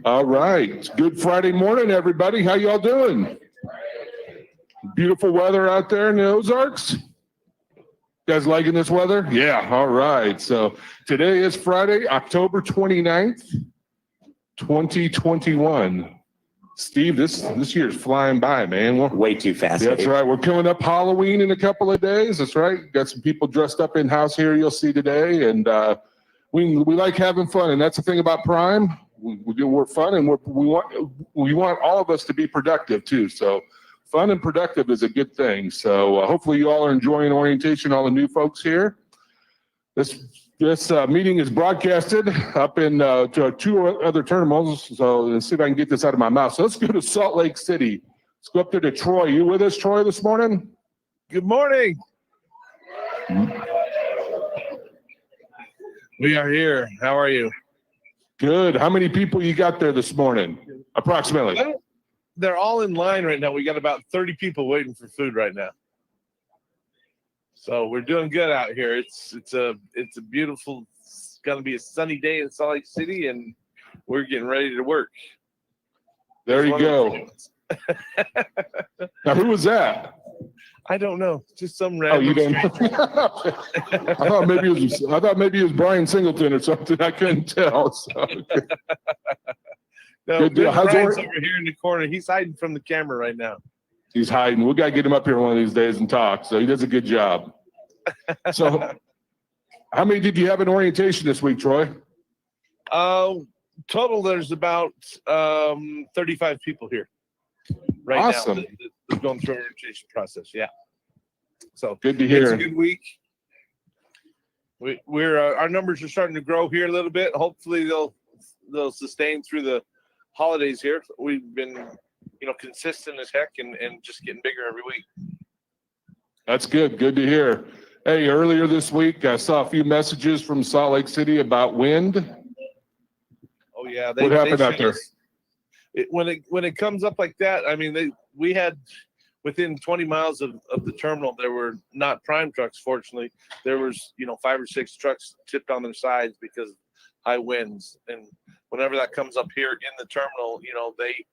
All right. Good Friday morning, everybody. How y'all doing? Beautiful weather out there in the Ozarks. You guys liking this weather? Yeah. All right. So today is Friday, October 29th, 2021. Steve, this year is flying by, man. Way too fast. That's right. We're coming up Halloween in a couple of days. That's right. Got some people dressed up in house here you'll see today. And we like having fun. And that's the thing about Prime. We're fun, and we want all of us to be productive too. So fun and productive is a good thing. So hopefully you all are enjoying orientation, all the new folks here. This meeting is broadcasted up in to two other terminals. So let's see if I can get this out of my mouth. So let's go to Salt Lake City. Let's go up there to Troy. You with us, Troy, this morning? Good morning. We are here. How are you? Good. How many people you got there this morning, approximately? Well, they're all in line right now. We got about 30 people waiting for food right now. So we're doing good out here. It's a beautiful, it's going to be a sunny day in Salt Lake City, and we're getting ready to work. There you go. Now, who was that? I don't know. Just some random. Oh, you don't. I thought maybe it was Brian Singleton or something. I couldn't tell. So. No, good deal. Brian's over here in the corner. He's hiding from the camera right now. He's hiding. We got to get him up here one of these days and talk. So he does a good job. So, how many did you have in orientation this week, Troy? Total, there's about 35 people here right awesome. Now. They're going through the orientation process. Yeah. So good to hear. It's a good week. We're our numbers are starting to grow here a little bit. Hopefully they'll sustain through the holidays here. We've been consistent as heck and just getting bigger every week. That's good. Good to hear. Hey, earlier this week I saw a few messages from Salt Lake City about wind. Oh yeah, what happened out there? When it comes up like that, I mean, we had within 20 miles of the terminal, there were not Prime trucks. Fortunately, there was 5 or 6 trucks tipped on their sides because of high winds. And whenever that comes up here in the terminal, they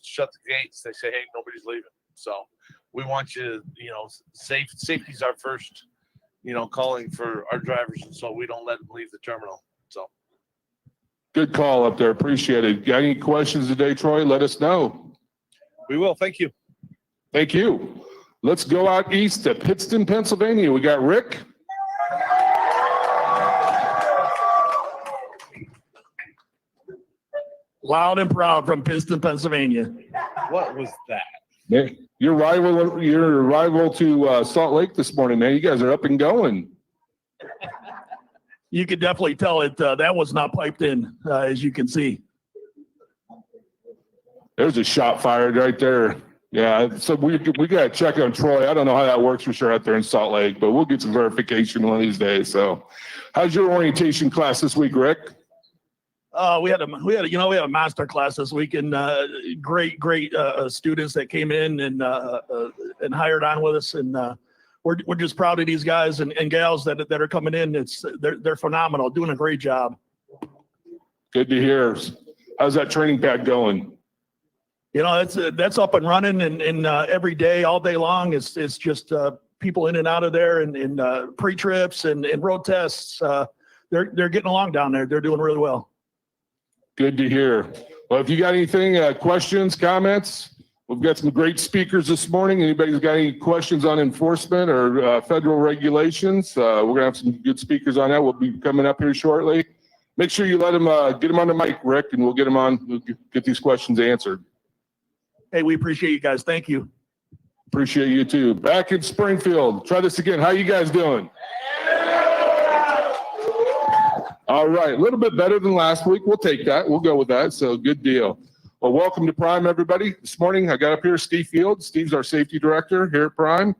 shut the gates. They say, hey, nobody's leaving. So we want you, safety's our first, calling for our drivers, and so we don't let them leave the terminal. So. Good call up there. Appreciate it. Got any questions today, Troy? Let us know. We will. Thank you. Thank you. Let's go out east to Pittston, Pennsylvania. We got Rick. Loud and proud from Pittston, Pennsylvania. What was that? Man, your arrival to Salt Lake this morning, man. You guys are up and going. You could definitely tell it. That was not piped in, as you can see. There's a shot fired right there. Yeah, so we got to check on Troy. I don't know how that works for sure out there in Salt Lake, but we'll get some verification one of these days. So, how's your orientation class this week, Rick? We had a master class this week, and great students that came in and hired on with us, and we're just proud of these guys and gals that are coming in. They're phenomenal, doing a great job. Good to hear. How's that training pad going? That's up and running, and every day, all day long, it's just people in and out of there, and pre-trips and road tests. They're getting along down there. They're doing really well. Good to hear. Well, if you got anything, questions, comments, we've got some great speakers this morning. Anybody's got any questions on enforcement or federal regulations? We're gonna have some good speakers on that. We'll be coming up here shortly. Make sure you let them get them on the mic, Rick, and we'll get them on. We'll get these questions answered. Hey, we appreciate you guys. Thank you. Appreciate you too. Back in Springfield. Try this again. How you guys doing? All right, a little bit better than last week. We'll take that. We'll go with that. So good deal. Well, welcome to Prime, everybody. This morning, I got up here Steve Fields. Steve's our safety director here at Prime.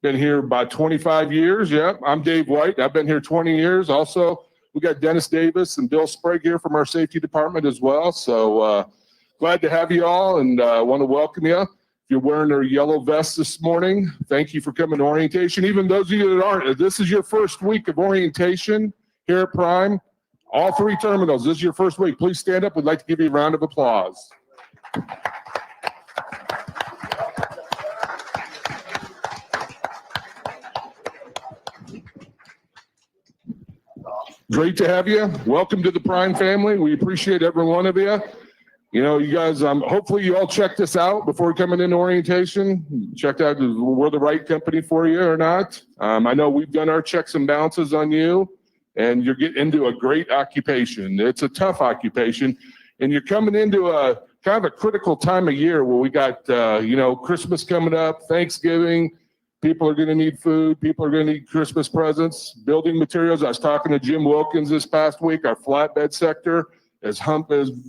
Been here about 25 years. Yeah, I'm Dave White. I've been here 20 years. Also, we got Dennis Davis and Bill Sprague here from our safety department as well. So glad to have you all, and want to welcome you. If you're wearing their yellow vest this morning, thank you for coming to orientation. Even those of you that aren't, if this is your first week of orientation here at Prime, All 3 terminals. This is your first week. Please stand up. We'd like to give you a round of applause. Great to have you. Welcome to the Prime family. We appreciate every one of you. You know, you guys, hopefully you all checked us out before coming into orientation. Checked out if we're the right company for you or not. I know we've done our checks and balances on you, and you're getting into a great occupation. It's a tough occupation, and you're coming into a kind of a critical time of year where we got, you know, Christmas coming up, Thanksgiving. People are going to need food. People are going to need Christmas presents, building materials. I was talking to Jim Wilkins this past week. Our flatbed sector is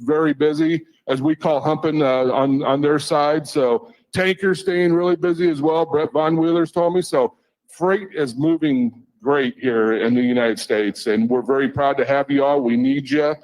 very busy, as we call humping on their side. So tankers staying really busy as well. Brett Von Wheeler's told me. So freight is moving great here in the United States, and we're very proud to have you all. We need you.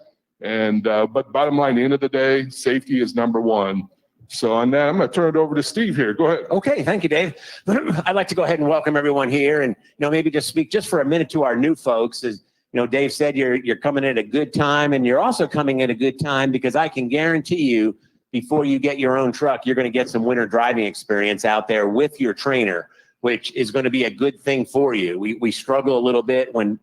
And but bottom line, at the end of the day, safety is number one. So on that, I'm going to turn it over to Steve here. Go ahead. Okay, thank you, Dave. I'd like to go ahead and welcome everyone here, and maybe just speak just for a minute to our new folks. As Dave said, you're coming at a good time, and you're also coming at a good time because I can guarantee you, before you get your own truck, you're going to get some winter driving experience out there with your trainer, which is going to be a good thing for you. We struggle a little bit when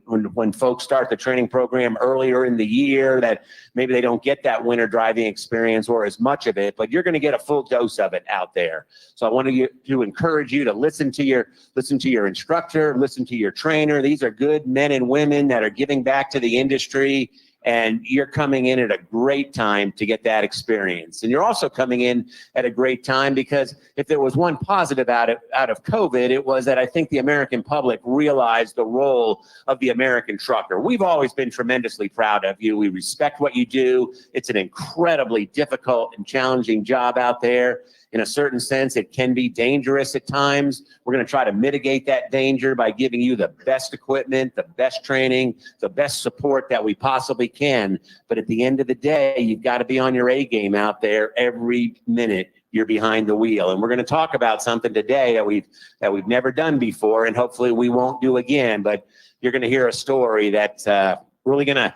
folks start the training program earlier in the year, that maybe they don't get that winter driving experience or as much of it, but you're going to get a full dose of it out there. So I want to encourage you to listen to your instructor, listen to your trainer. These are good men and women that are giving back to the industry, and you're coming in at a great time to get that experience. And you're also coming in at a great time because if there was one positive out of COVID, it was that I think the American public realized the role of the American trucker. We've always been tremendously proud of you. We respect what you do. It's an incredibly difficult and challenging job out there. In a certain sense, it can be dangerous at times. We're going to try to mitigate that danger by giving you the best equipment, the best training, the best support that we possibly can. But at the end of the day, you've got to be on your A game out there every minute you're behind the wheel. And we're going to talk about something today that we've never done before, and hopefully we won't do again. But you're going to hear a story that's really gonna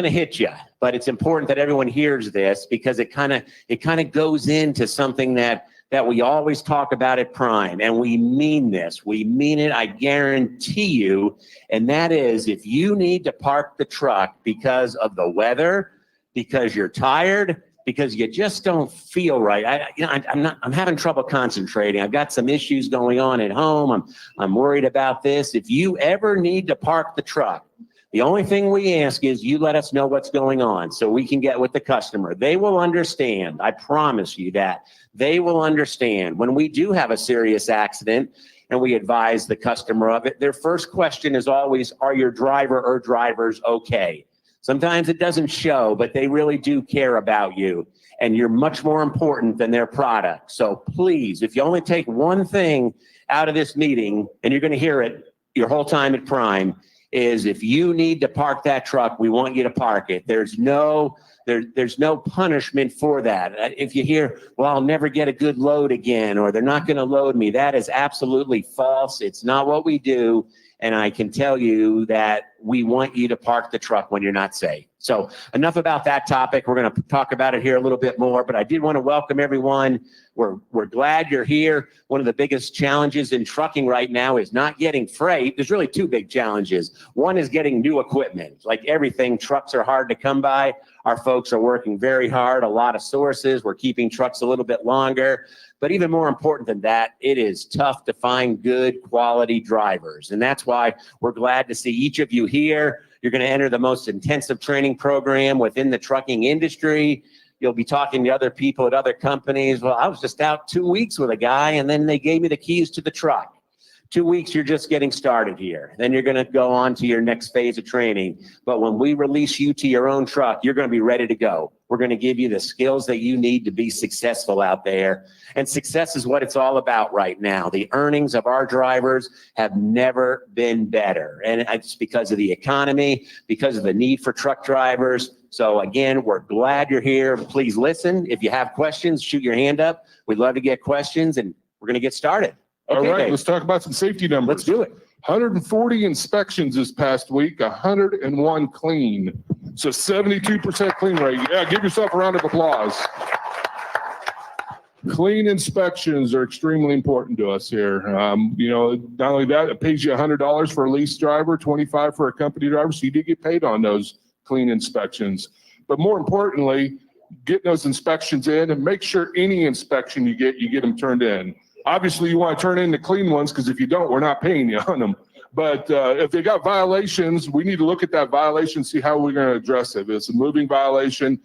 hit you. But it's important that everyone hears this because it kind of goes into something that we always talk about at Prime, and we mean this. We mean it, I guarantee you. And that is, if you need to park the truck because of the weather, because you're tired, because you just don't feel right. I'm having trouble concentrating. I've got some issues going on at home. I'm worried about this. If you ever need to park the truck, the only thing we ask is you let us know what's going on so we can get with the customer. They will understand. I promise you that. They will understand. When we do have a serious accident and we advise the customer of it, their first question is always, are your driver or drivers okay? Sometimes it doesn't show, but they really do care about you, and you're much more important than their product. So please, if you only take one thing out of this meeting, and you're going to hear it your whole time at Prime, is if you need to park that truck, we want you to park it. There's no punishment for that. If you hear, well, I'll never get a good load again, or they're not going to load me, that is absolutely false. It's not what we do. And I can tell you that we want you to park the truck when you're not safe. So enough about that topic. We're going to talk about it here a little bit more, but I did want to welcome everyone. We're glad you're here. One of the biggest challenges in trucking right now is not getting freight. There's really two big challenges. One is getting new equipment. Like everything, trucks are hard to come by. Our folks are working very hard, a lot of sources. We're keeping trucks a little bit longer. But even more important than that, it is tough to find good quality drivers. And that's why we're glad to see each of you here. You're going to enter the most intensive training program within the trucking industry. You'll be talking to other people at other companies. Well, I was just out 2 weeks with a guy, and then they gave me the keys to the truck. 2 weeks, you're just getting started here. Then you're going to go on to your next phase of training. But when we release you to your own truck, you're going to be ready to go. We're going to give you the skills that you need to be successful out there. And success is what it's all about right now. The earnings of our drivers have never been better. And it's because of the economy, because of the need for truck drivers. So again, we're glad you're here. Please listen. If you have questions, shoot your hand up. We'd love to get questions, and we're going to get started. All Okay, right, Dave. let's talk about some safety numbers. Let's do it. 140 inspections this past week, 101 clean. So 72% clean rate. Yeah, give yourself a round of applause. Clean inspections are extremely important to us here. You know, not only that, it pays you $100 for a lease driver, $25 for a company driver, so you do get paid on those clean inspections. But more importantly, get those inspections in and make sure any inspection you get them turned in. Obviously, you want to turn in the clean ones because if you don't, we're not paying you on them. But if they got violations, we need to look at that violation, see how we're going to address it. If it's a moving violation,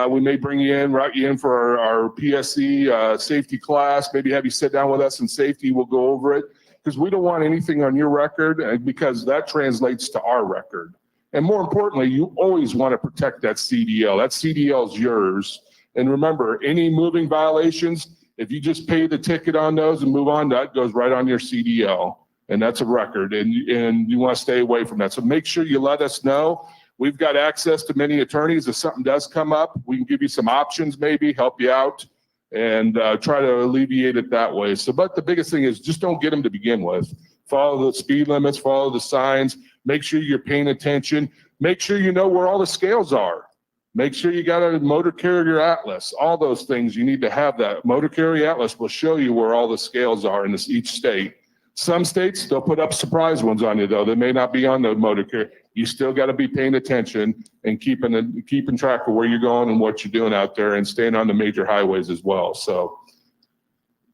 we may bring you in, route you in for our PSC safety class, maybe have you sit down with us in safety. We'll go over it because we don't want anything on your record because that translates to our record. And more importantly, you always want to protect that CDL. That CDL is yours. And remember, any moving violations, if you just pay the ticket on those and move on, that goes right on your CDL. And that's a record. And you want to stay away from that. So make sure you let us know. We've got access to many attorneys. If something does come up, we can give you some options, maybe help you out and try to alleviate it that way. So, but the biggest thing is just don't get them to begin with. Follow the speed limits, follow the signs, make sure you're paying attention, make sure you know where all the scales are. Make sure you got a motor carrier atlas, all those things. You need to have that. Motor carrier atlas will show you where all the scales are in each state. Some states, they'll put up surprise ones on you though. They may not be on the motor carrier. You still got to be paying attention and keeping track of where you're going and what you're doing out there and staying on the major highways as well. So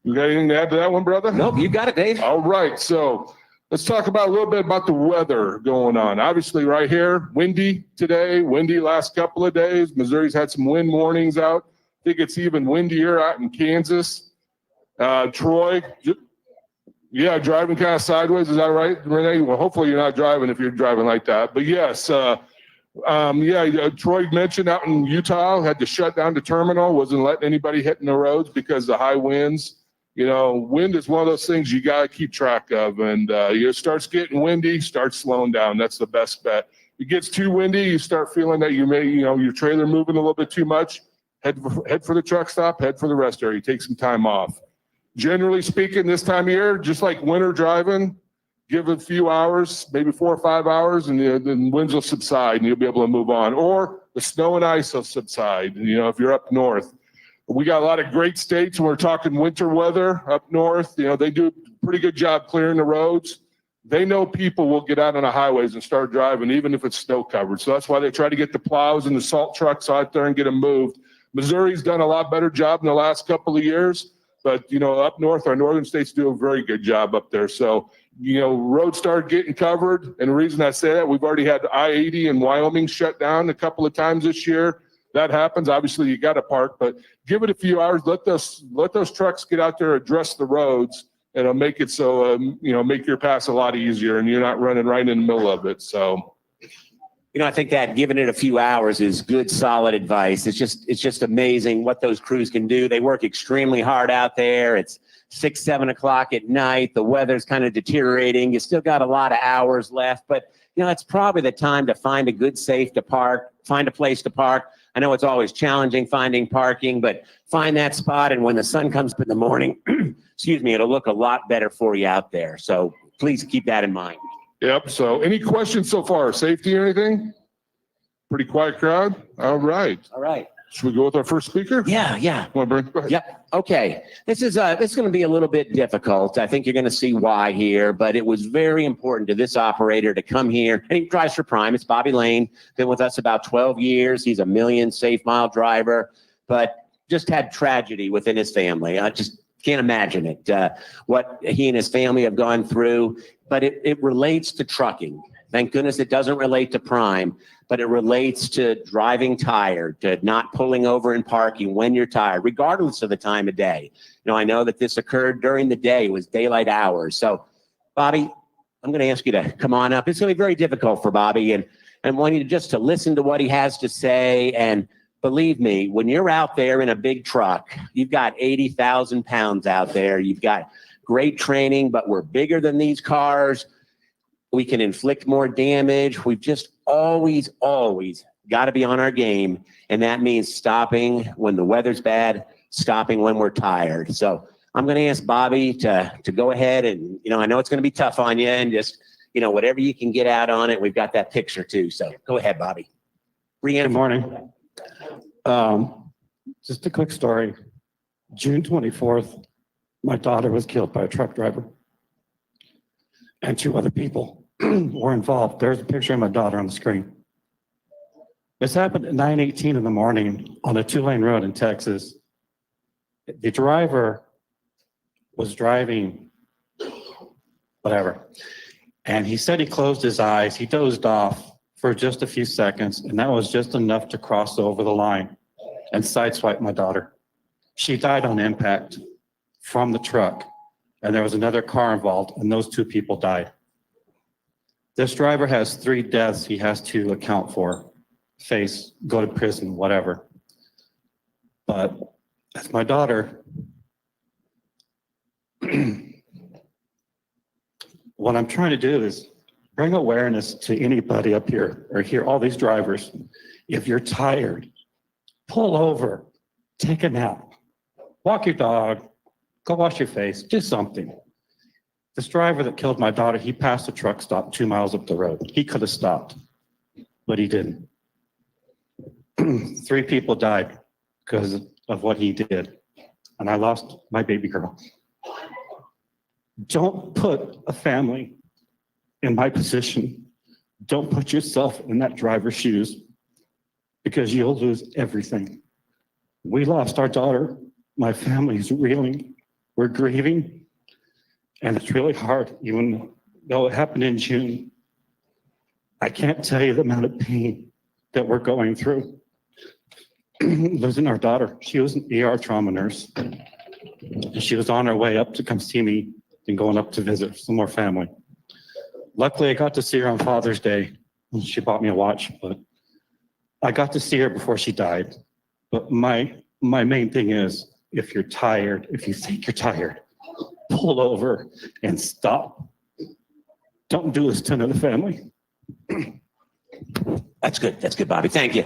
you got anything to add to that one, brother? Nope, you got it, Dave. All right. So let's talk about a little bit about the weather going on. Obviously right here, windy today, windy last couple of days. Missouri's had some wind warnings out. I think it's even windier out in Kansas. Troy, yeah, driving kind of sideways. Is that right, Renee? Well, hopefully you're not driving if you're driving like that. But yes, Troy mentioned out in Utah, had to shut down the terminal, wasn't letting anybody hitting the roads because of high winds. You know, wind is one of those things you got to keep track of. And it starts getting windy, start slowing down. That's the best bet. It gets too windy, you start feeling that your trailer moving a little bit too much. Head for the truck stop, head for the rest area. Take some time off. Generally speaking, this time of year, just like winter driving, give it a few hours, maybe 4 or 5 hours, and the winds will subside and you'll be able to move on. Or the snow and ice will subside, if you're up north. We got a lot of great states when we're talking winter weather up north. They do a pretty good job clearing the roads. They know people will get out on the highways and start driving, even if it's snow covered. So that's why they try to get the plows and the salt trucks out there and get them moved. Missouri's done a lot better job in the last couple of years. But, up north, our northern states do a very good job up there. So, roads start getting covered. And the reason I say that, we've already had I-80 in Wyoming shut down a couple of times this year. That happens. Obviously, you got to park, but give it a few hours. Let those trucks get out there, address the roads, and it'll make it so, make your pass a lot easier and you're not running right in the middle of it. So. I think that giving it a few hours is good, solid advice. It's just amazing what those crews can do. They work extremely hard out there. It's 6, 7 o'clock at night. The weather's kind of deteriorating. You still got a lot of hours left, but it's probably the time to find a good, safe to park, find a place to park. I know it's always challenging finding parking, but find that spot. And when the sun comes up in the morning, it'll look a lot better for you out there. So please keep that in mind. Yep. So any questions so far? Safety or anything? Pretty quiet crowd. All right. Should we go with our first speaker? Yeah. Come on, Brent. Go ahead. Yep. Okay. This is going to be a little bit difficult. I think you're going to see why here, but it was very important to this operator to come here. And he drives for Prime. It's Bobby Lane. Been with us about 12 years. He's a million safe mile driver, but just had tragedy within his family. I just can't imagine it, what he and his family have gone through. But it relates to trucking. Thank goodness it doesn't relate to Prime, but it relates to driving tired, to not pulling over and parking when you're tired, regardless of the time of day. I know that this occurred during the day. It was daylight hours. So, Bobby, I'm going to ask you to come on up. It's going to be very difficult for Bobby, and I want you to listen to what he has to say. And believe me, when you're out there in a big truck, you've got 80,000 pounds out there. You've got great training, but we're bigger than these cars. We can inflict more damage. We've just always got to be on our game. And that means stopping when the weather's bad, stopping when we're tired. So I'm going to ask Bobby to go ahead and, I know it's going to be tough on you, and just whatever you can get out on it. We've got that picture too. So go ahead, Bobby. Good morning. Just a quick story. June 24th, my daughter was killed by a truck driver. And 2 other people were involved. There's a picture of my daughter on the screen. This happened at 9:18 in the morning on a 2-lane road in Texas. The driver was driving, whatever. And he said he closed his eyes. He dozed off for just a few seconds, and that was just enough to cross over the line and sideswipe my daughter. She died on impact from the truck, and there was another car involved, and those 2 people died. This driver has 3 deaths he has to account for, face, go to prison, whatever. But that's my daughter. What I'm trying to do is bring awareness to anybody up here or here, all these drivers. If you're tired, pull over, take a nap, walk your dog, go wash your face, do something. This driver that killed my daughter, he passed a truck stop 2 miles up the road. He could have stopped, but he didn't. 3 people died because of what he did, and I lost my baby girl. Don't put a family in my position. Don't put yourself in that driver's shoes, because you'll lose everything. We lost our daughter. My family's reeling. We're grieving, and it's really hard, even though it happened in June. I can't tell you the amount of pain that we're going through. Losing our daughter. She was an ER trauma nurse, and she was on her way up to come see me and going up to visit some more family. Luckily, I got to see her on Father's Day. She bought me a watch, but I got to see her before she died. But my main thing is, if you're tired, if you think you're tired, pull over and stop. Don't do this to another family. That's good. That's good, Bobby. Thank you.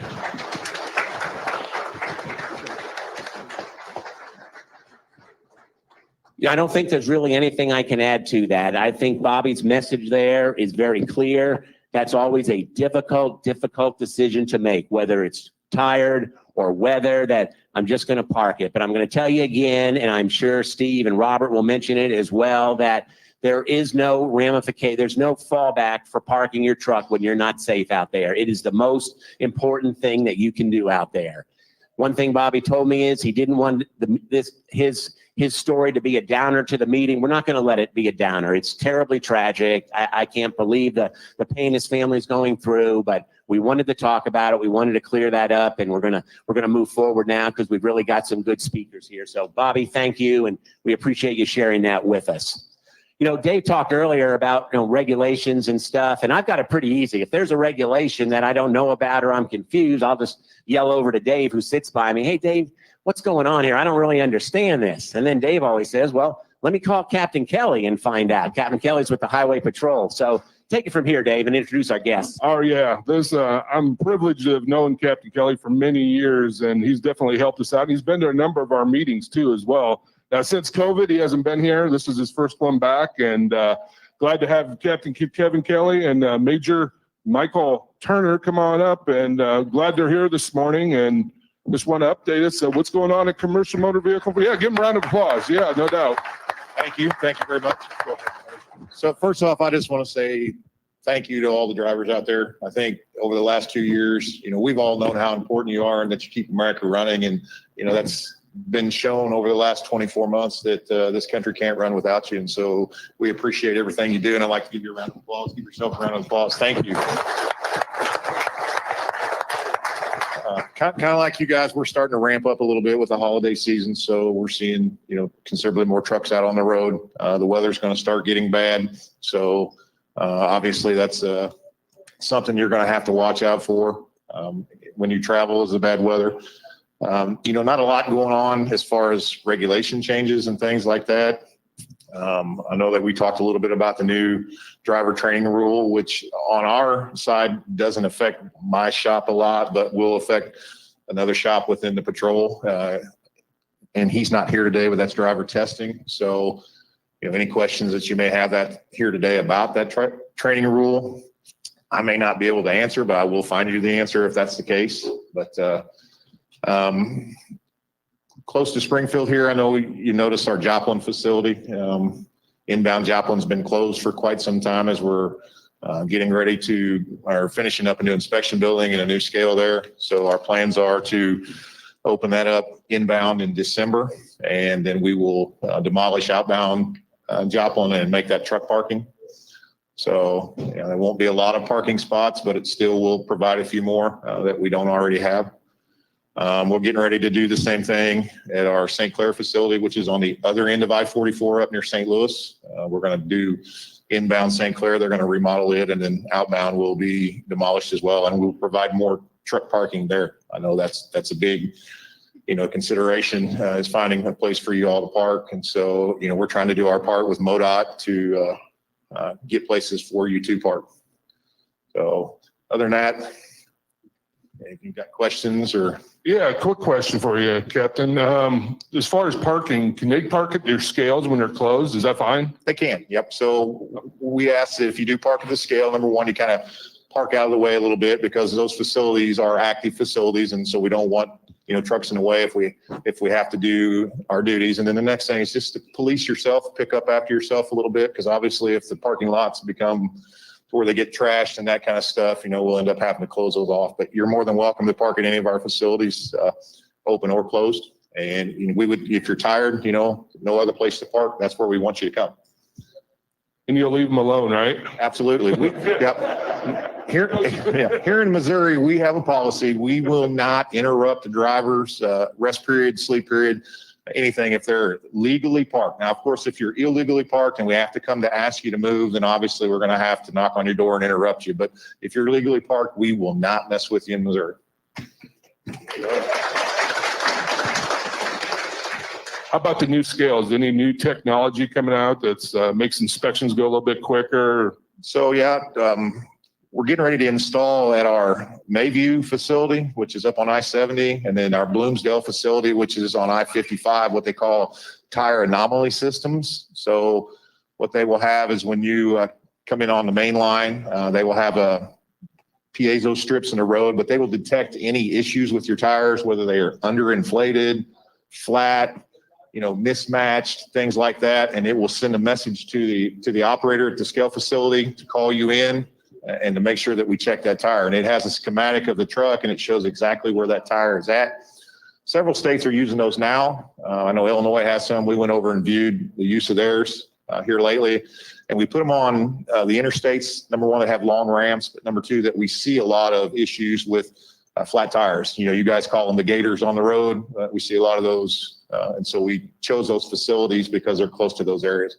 Yeah, I don't think there's really anything I can add to that. I think Bobby's message there is very clear. That's always a difficult decision to make, whether it's tired or weather, that I'm just going to park it. But I'm going to tell you again, and I'm sure Steve and Robert will mention it as well, that there is no ramification, there's no fallback for parking your truck when you're not safe out there. It is the most important thing that you can do out there. One thing Bobby told me is he didn't want his story to be a downer to the meeting. We're not going to let it be a downer. It's terribly tragic. I can't believe the pain his family's going through, but we wanted to talk about it. We wanted to clear that up, and we're gonna move forward now because we've really got some good speakers here. So Bobby, thank you, and we appreciate you sharing that with us. Dave talked earlier about regulations and stuff, and I've got it pretty easy. If there's a regulation that I don't know about or I'm confused, I'll just yell over to Dave, who sits by me. Hey, Dave, what's going on here? I don't really understand this. And then Dave always says, well, let me call Captain Kelly and find out. Captain Kelly's with the Highway Patrol. So take it from here, Dave, and introduce our guests. Oh, yeah. I'm privileged to have known Captain Kelly for many years, and he's definitely helped us out. He's been to a number of our meetings, too, as well. Now, since COVID, he hasn't been here. This is his first one back, and glad to have Captain Kevin Kelly and Major Michael Turner come on up, and glad they're here this morning, and just want to update us. What's going on at Commercial Motor Vehicle? Yeah, give them a round of applause. Yeah, no doubt. Thank you. Thank you very much. So first off, I just want to say thank you to all the drivers out there. I think over the last 2 years, we've all known how important you are and that you keep America running. And, that's been shown over the last 24 months that this country can't run without you. And so we appreciate everything you do. And I'd like to give you a round of applause. Give yourself a round of applause. Thank you. Kind of like you guys, we're starting to ramp up a little bit with the holiday season. So we're seeing, considerably more trucks out on the road. The weather's going to start getting bad. So obviously that's something you're going to have to watch out for when you travel, is the bad weather. Not a lot going on as far as regulation changes and things like that. I know that we talked a little bit about the new driver training rule, which on our side doesn't affect my shop a lot, but will affect another shop within the patrol. And he's not here today, but that's driver testing. So, any questions that you may have that here today about that training rule, I may not be able to answer, but I will find you the answer if that's the case. But close to Springfield here, I know you noticed our Joplin facility. Inbound Joplin's been closed for quite some time as we're getting ready or finishing up a new inspection building and a new scale there. So our plans are to open that up inbound in December, and then we will demolish outbound Joplin and make that truck parking. So there won't be a lot of parking spots, but it still will provide a few more that we don't already have. We're getting ready to do the same thing at our St. Clair facility, which is on the other end of I-44 up near St. Louis. We're going to do inbound St. Clair. They're going to remodel it, and then outbound will be demolished as well. And we'll provide more truck parking there. I know that's a big, consideration is finding a place for you all to park. And so, we're trying to do our part with MoDOT to get places for you to park. So other than that, if you've got questions or. Yeah, quick question for you, Captain. As far as parking, can they park at their scales when they're closed? Is that fine? They can, yep. So we ask that if you do park at the scale, number one, you kind of park out of the way a little bit because those facilities are active facilities. And so we don't want, trucks in the way if we have to do our duties. And then the next thing is just to police yourself, pick up after yourself a little bit. Because obviously if the parking lots become where they get trashed and that kind of stuff, we'll end up having to close those off. But you're more than welcome to park at any of our facilities, open or closed. And we would, if you're tired, no other place to park, that's where we want you to come. And you'll leave them alone, right? Absolutely. Yep. Here in Missouri, we have a policy. We will not interrupt the driver's rest period, sleep period, anything if they're legally parked. Now, of course, if you're illegally parked and we have to come to ask you to move, then obviously we're going to have to knock on your door and interrupt you. But if you're legally parked, we will not mess with you in Missouri. How about the new scales? Any new technology coming out that's makes inspections go a little bit quicker? So we're getting ready to install at our Mayview facility, which is up on I-70, and then our Bloomsdale facility, which is on I-55, what they call tire anomaly systems. So what they will have is when you come in on the main line, they will have a piezo strips in the road, but they will detect any issues with your tires, whether they are underinflated, flat, mismatched, things like that. And it will send a message to the operator at the scale facility to call you in and to make sure that we check that tire. And it has a schematic of the truck and it shows exactly where that tire is at. Several states are using those now. I know Illinois has some. We went over and viewed the use of theirs here lately. And we put them on the interstates, number one, that have long ramps, but number two, that we see a lot of issues with flat tires. You guys call them the gators on the road. We see a lot of those. And so we chose those facilities because they're close to those areas.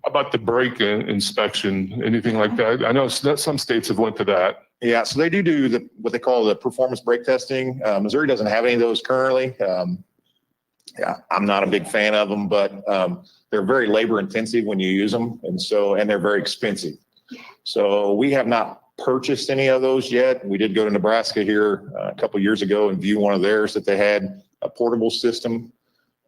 How about the brake inspection, anything like that? I know some states have went to that. Yeah, so they do what they call the performance brake testing. Missouri doesn't have any of those currently. I'm not a big fan of them, but they're very labor intensive when you use them. And they're very expensive. So we have not purchased any of those yet. We did go to Nebraska here a couple of years ago and view one of theirs that they had a portable system.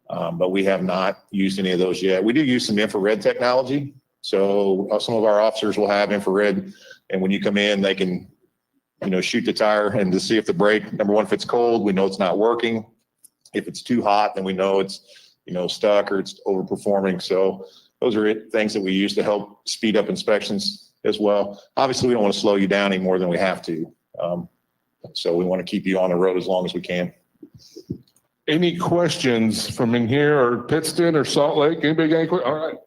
But we have not used any of those yet. We do use some infrared technology. So some of our officers will have infrared, and when you come in, they can, shoot the tire and to see if the brake, number one, if it's cold, we know it's not working. If it's too hot, then we know it's, stuck or it's overperforming. So those are things that we use to help speed up inspections as well. Obviously, we don't want to slow you down any more than we have to. So we want to keep you on the road as long as we can. Any questions from in here or Pittston or Salt Lake? Anybody got any questions? All right.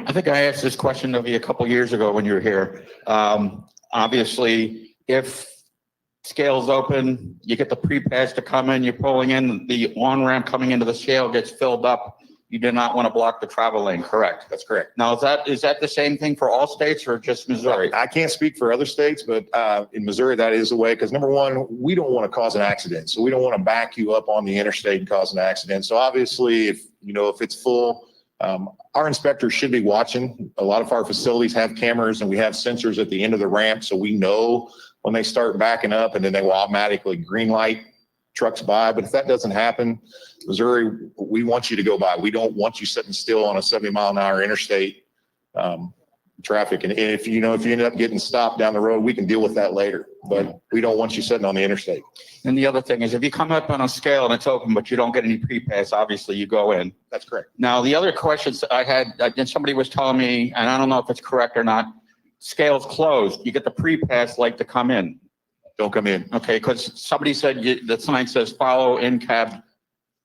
I think I asked this question of you a couple years ago when you were here. Obviously, if scale's open, you get the PrePass to come in, you're pulling in, the on-ramp coming into the scale gets filled up. You do not want to block the travel lane, correct? That's correct. Now, is that the same thing for all states or just Missouri? I can't speak for other states, but in Missouri, that is the way. Because number one, we don't want to cause an accident. So we don't want to back you up on the interstate and cause an accident. So obviously, if it's full, our inspectors should be watching. A lot of our facilities have cameras and we have sensors at the end of the ramp. So we know when they start backing up, and then they will automatically green light trucks by. But if that doesn't happen, Missouri, we want you to go by. We don't want you sitting still on a 70-mile-an-hour interstate traffic. And if you end up getting stopped down the road, we can deal with that later. But we don't want you sitting on the interstate. And the other thing is if you come up on a scale and it's open, but you don't get any pre-pass, obviously you go in. That's correct. Now, the other questions I had, and somebody was telling me, and I don't know if it's correct or not, scale's closed. You get the pre-pass light to come in. Don't come in. Okay, because somebody said the sign says follow in-cab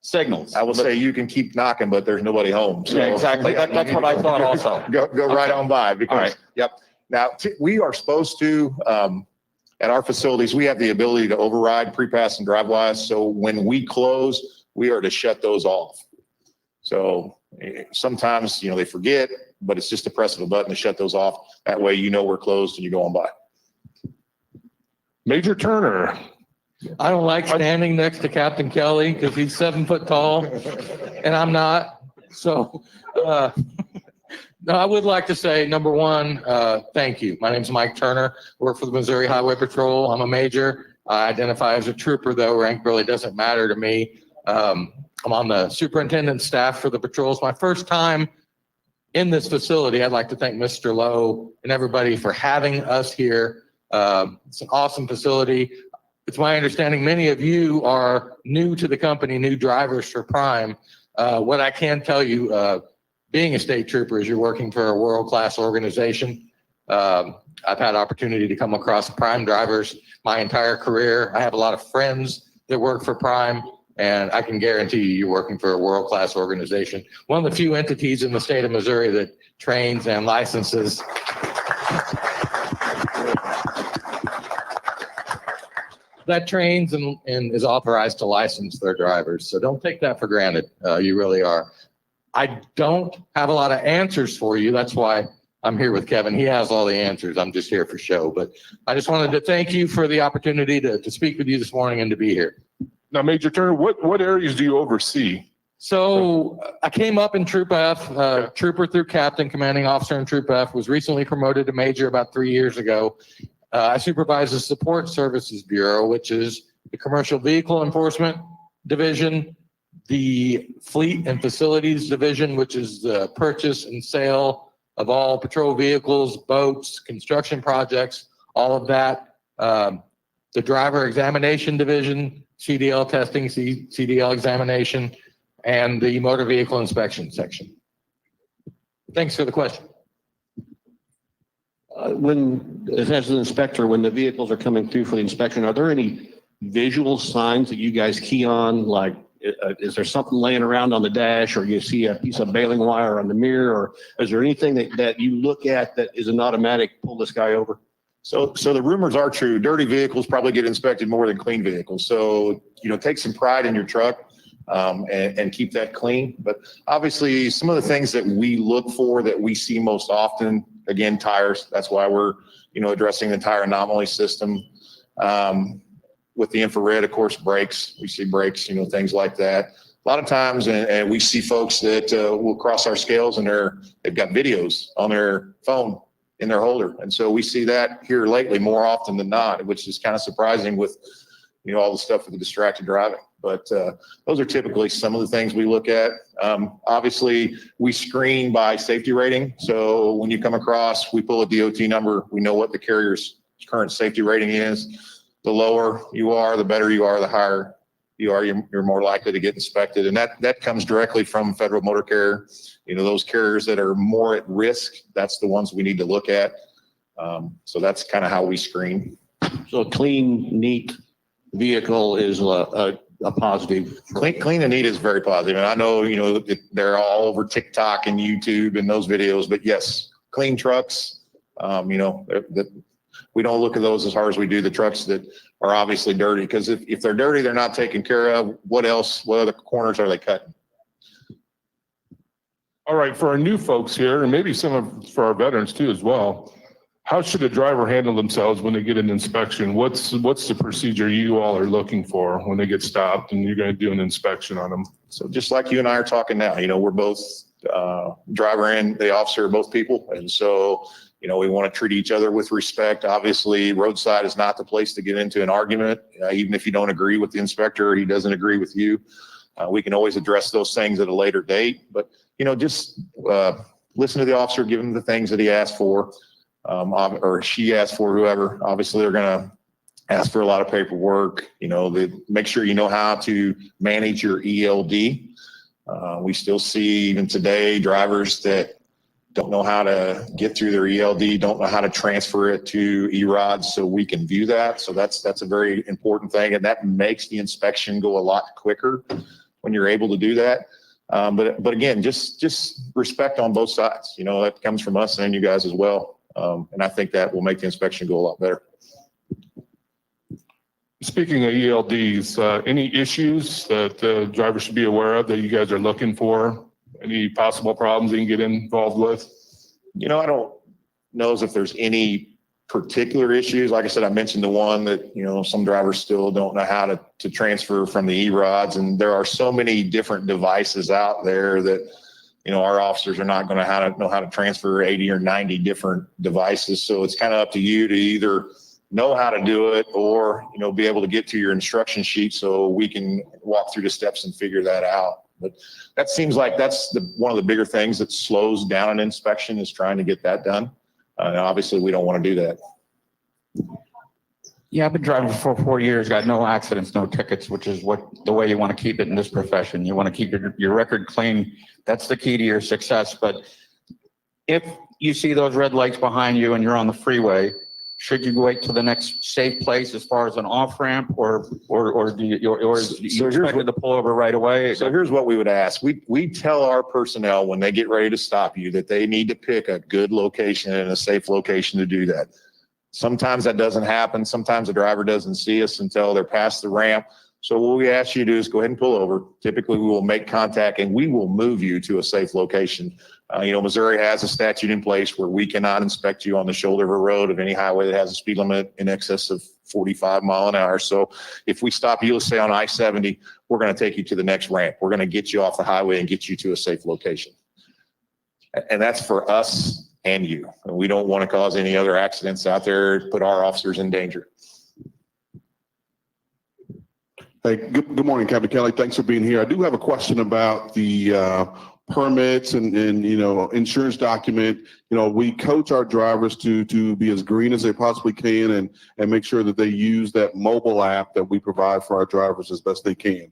signals. I will say you can keep knocking, but there's nobody home. So Yeah, exactly. That's what I thought also. Go right Okay. on by All because, right. yep. Now, we are supposed to, at our facilities, we have the ability to override pre-pass and drive-wise. So when we close, we are to shut those off. So sometimes, they forget, but it's just a press of a button to shut those off. That way, we're closed and you go on by. Major Turner. I don't like standing next to Captain Kelly because he's 7 foot tall and I'm not. So, no, I would like to say, number one, thank you. My name's Mike Turner. I work for the Missouri Highway Patrol. I'm a major. I identify as a trooper, though. Rank really doesn't matter to me. I'm on the superintendent staff for the patrol. It's my first time in this facility. I'd like to thank Mr. Lowe and everybody for having us here. It's an awesome facility. It's my understanding many of you are new to the company, new drivers for Prime. What I can tell you, being a state trooper, is you're working for a world-class organization. I've had opportunity to come across Prime drivers my entire career. I have a lot of friends that work for Prime, and I can guarantee you're working for a world-class organization. One of the few entities in the state of Missouri that trains and licenses and is authorized to license their drivers. So don't take that for granted. You really are. I don't have a lot of answers for you. That's why I'm here with Kevin. He has all the answers. I'm just here for show. But I just wanted to thank you for the opportunity to speak with you this morning and to be here. Now, Major Turner, what areas do you oversee? So I came up in Troop F, trooper through captain, commanding officer in Troop F, was recently promoted to major about 3 years ago. I supervise the Support Services Bureau, which is the Commercial Vehicle Enforcement Division, the Fleet and Facilities Division, which is the purchase and sale of all patrol vehicles, boats, construction projects, all of that. The Driver Examination Division, CDL testing, CDL examination, and the Motor Vehicle Inspection section. Thanks for the question. As an inspector, when the vehicles are coming through for the inspection, are there any visual signs that you guys key on? Like, is there something laying around on the dash, or you see a piece of baling wire on the mirror, or is there anything that you look at that is an automatic pull this guy over? So the rumors are true. Dirty vehicles probably get inspected more than clean vehicles. So, take some pride in your truck and keep that clean. But obviously, some of the things that we look for that we see most often, again, tires. That's why we're, addressing the tire anomaly system. With the infrared, of course, brakes. We see brakes, things like that. A lot of times, and we see folks that will cross our scales and they've got videos on their phone in their holder. And so we see that here lately more often than not, which is kind of surprising with, all the stuff with the distracted driving. But those are typically some of the things we look at. Obviously, we screen by safety rating. So when you come across, we pull a DOT number. We know what the carrier's current safety rating is. The lower you are, the better you are, the higher you are, you're more likely to get inspected. And that comes directly from Federal Motor Carrier. Those carriers that are more at risk, that's the ones we need to look at. So that's kind of how we screen. So a clean, neat vehicle is a positive. Clean and neat is very positive. And I know, they're all over TikTok and YouTube and those videos, but yes, clean trucks, we don't look at those as hard as we do the trucks that are obviously dirty. Because if they're dirty, they're not taken care of. What other corners are they cutting? All right, for our new folks here, and maybe for our veterans too as well, how should a driver handle themselves when they get an inspection? What's the procedure you all are looking for when they get stopped and you're going to do an inspection on them? So just like you and I are talking now, we're both driver and the officer are both people. And so, We want to treat each other with respect. Obviously, roadside is not the place to get into an argument, even if you don't agree with the inspector or he doesn't agree with you. We can always address those things at a later date, but just listen to the officer, give him the things that he asked for, or she asked for, whoever. Obviously, they're going to ask for a lot of paperwork. Make sure you know how to manage your ELD. We still see even today drivers that don't know how to get through their ELD, don't know how to transfer it to E-rods, so we can view that. So that's a very important thing, and that makes the inspection go a lot quicker when you're able to do that. But again, just respect on both sides. That comes from us and you guys as well. And I think that will make the inspection go a lot better. Speaking of ELDs, any issues that the driver should be aware of that you guys are looking for? Any possible problems you can get involved with? I don't know as if there's any particular issues. Like I said, I mentioned the one that, some drivers still don't know how to transfer from the E-rods. And there are so many different devices out there that, our officers are not going to know how to transfer 80 or 90 different devices. So it's kind of up to you to either know how to do it or, be able to get to your instruction sheet so we can walk through the steps and figure that out. But that seems like that's one of the bigger things that slows down an inspection is trying to get that done. And obviously, we don't want to do that. Yeah, I've been driving for 4 years, got no accidents, no tickets, which is the way you want to keep it in this profession. You want to keep your record clean. That's the key to your success. But if you see those red lights behind you and you're on the freeway, should you wait to the next safe place as far as an off ramp, or do you expect to pull over right away? So here's what we would ask. We tell our personnel when they get ready to stop you that they need to pick a good location and a safe location to do that. Sometimes that doesn't happen. Sometimes the driver doesn't see us until they're past the ramp. So what we ask you to do is go ahead and pull over. Typically, we will make contact and we will move you to a safe location. Missouri has a statute in place where we cannot inspect you on the shoulder of a road of any highway that has a speed limit in excess of 45 miles an hour. So if we stop you, let's say on I-70, we're going to take you to the next ramp. We're going to get you off the highway and get you to a safe location. And that's for us and you. We don't want to cause any other accidents out there, put our officers in danger. Hey, good morning, Captain Kelly. Thanks for being here. I do have a question about the permits and insurance document. We coach our drivers to be as green as they possibly can and make sure that they use that mobile app that we provide for our drivers as best they can.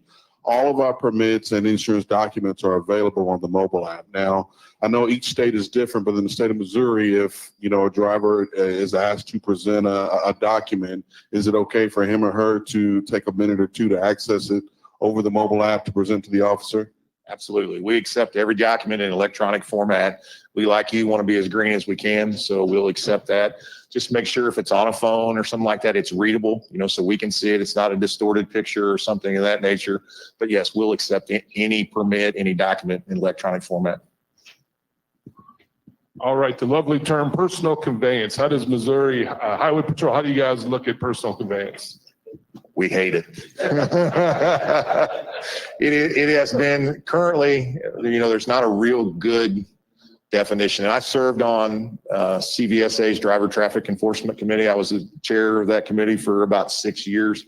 All of our permits and insurance documents are available on the mobile app. Now, I know each state is different, but in the state of Missouri, if a driver is asked to present a document, is it okay for him or her to take a minute or two to access it over the mobile app to present to the officer? Absolutely. We accept every document in electronic format. We, like you, want to be as green as we can, so we'll accept that. Just make sure if it's on a phone or something like that, it's readable, so we can see it. It's not a distorted picture or something of that nature. But yes, we'll accept any permit, any document in electronic format. All right, the lovely term personal conveyance. How does Missouri Highway Patrol, how do you guys look at personal conveyance? We hate it. It has been currently, there's not a real good definition. And I served on CVSA's Driver Traffic Enforcement Committee. I was the chair of that committee for about 6 years.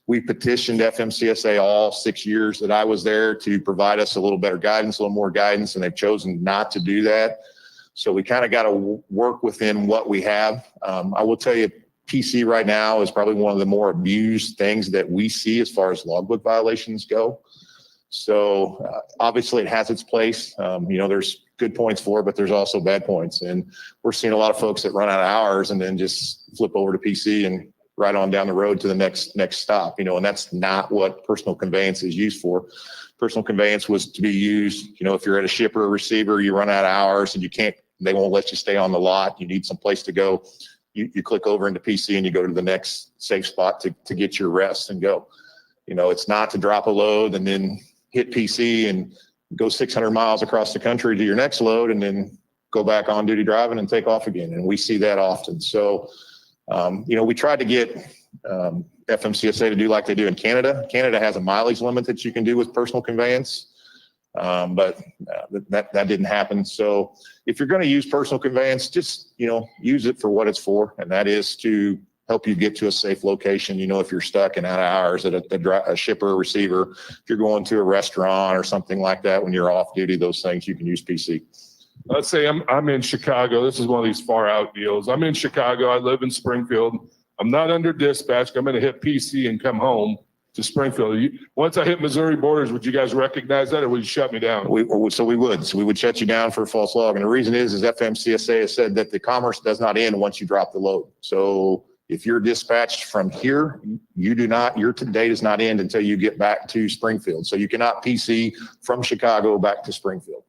We petitioned FMCSA all 6 years that I was there to provide us a little better guidance, a little more guidance, and they've chosen not to do that. So we kind of got to work within what we have. I will tell you, PC right now is probably one of the more abused things that we see as far as logbook violations go. So obviously it has its place. There's good points for it, but there's also bad points. And we're seeing a lot of folks that run out of hours and then just flip over to PC and ride on down the road to the next stop, and that's not what personal conveyance is used for. Personal conveyance was to be used, if you're at a shipper or receiver, you run out of hours and they won't let you stay on the lot. You need some place to go. You click over into PC and you go to the next safe spot to get your rest and go. It's not to drop a load and then hit PC and go 600 miles across the country to your next load and then go back on duty driving and take off again. And we see that often. So, we tried to get FMCSA to do like they do in Canada. Canada has a mileage limit that you can do with personal conveyance. But that didn't happen. So if you're going to use personal conveyance, just, use it for what it's for. And that is to help you get to a safe location. If you're stuck and out of hours at a shipper or receiver, if you're going to a restaurant or something like that, when you're off duty, those things, you can use PC. Let's say I'm in Chicago. This is one of these far out deals. I'm in Chicago. I live in Springfield. I'm not under dispatch. I'm going to hit PC and come home to Springfield. Once I hit Missouri borders, would you guys recognize that, or would you shut me down? We would shut you down for a false log. And the reason is FMCSA has said that the commerce does not end once you drop the load. So if you're dispatched from here, your day does not end until you get back to Springfield. So you cannot PC from Chicago back to Springfield.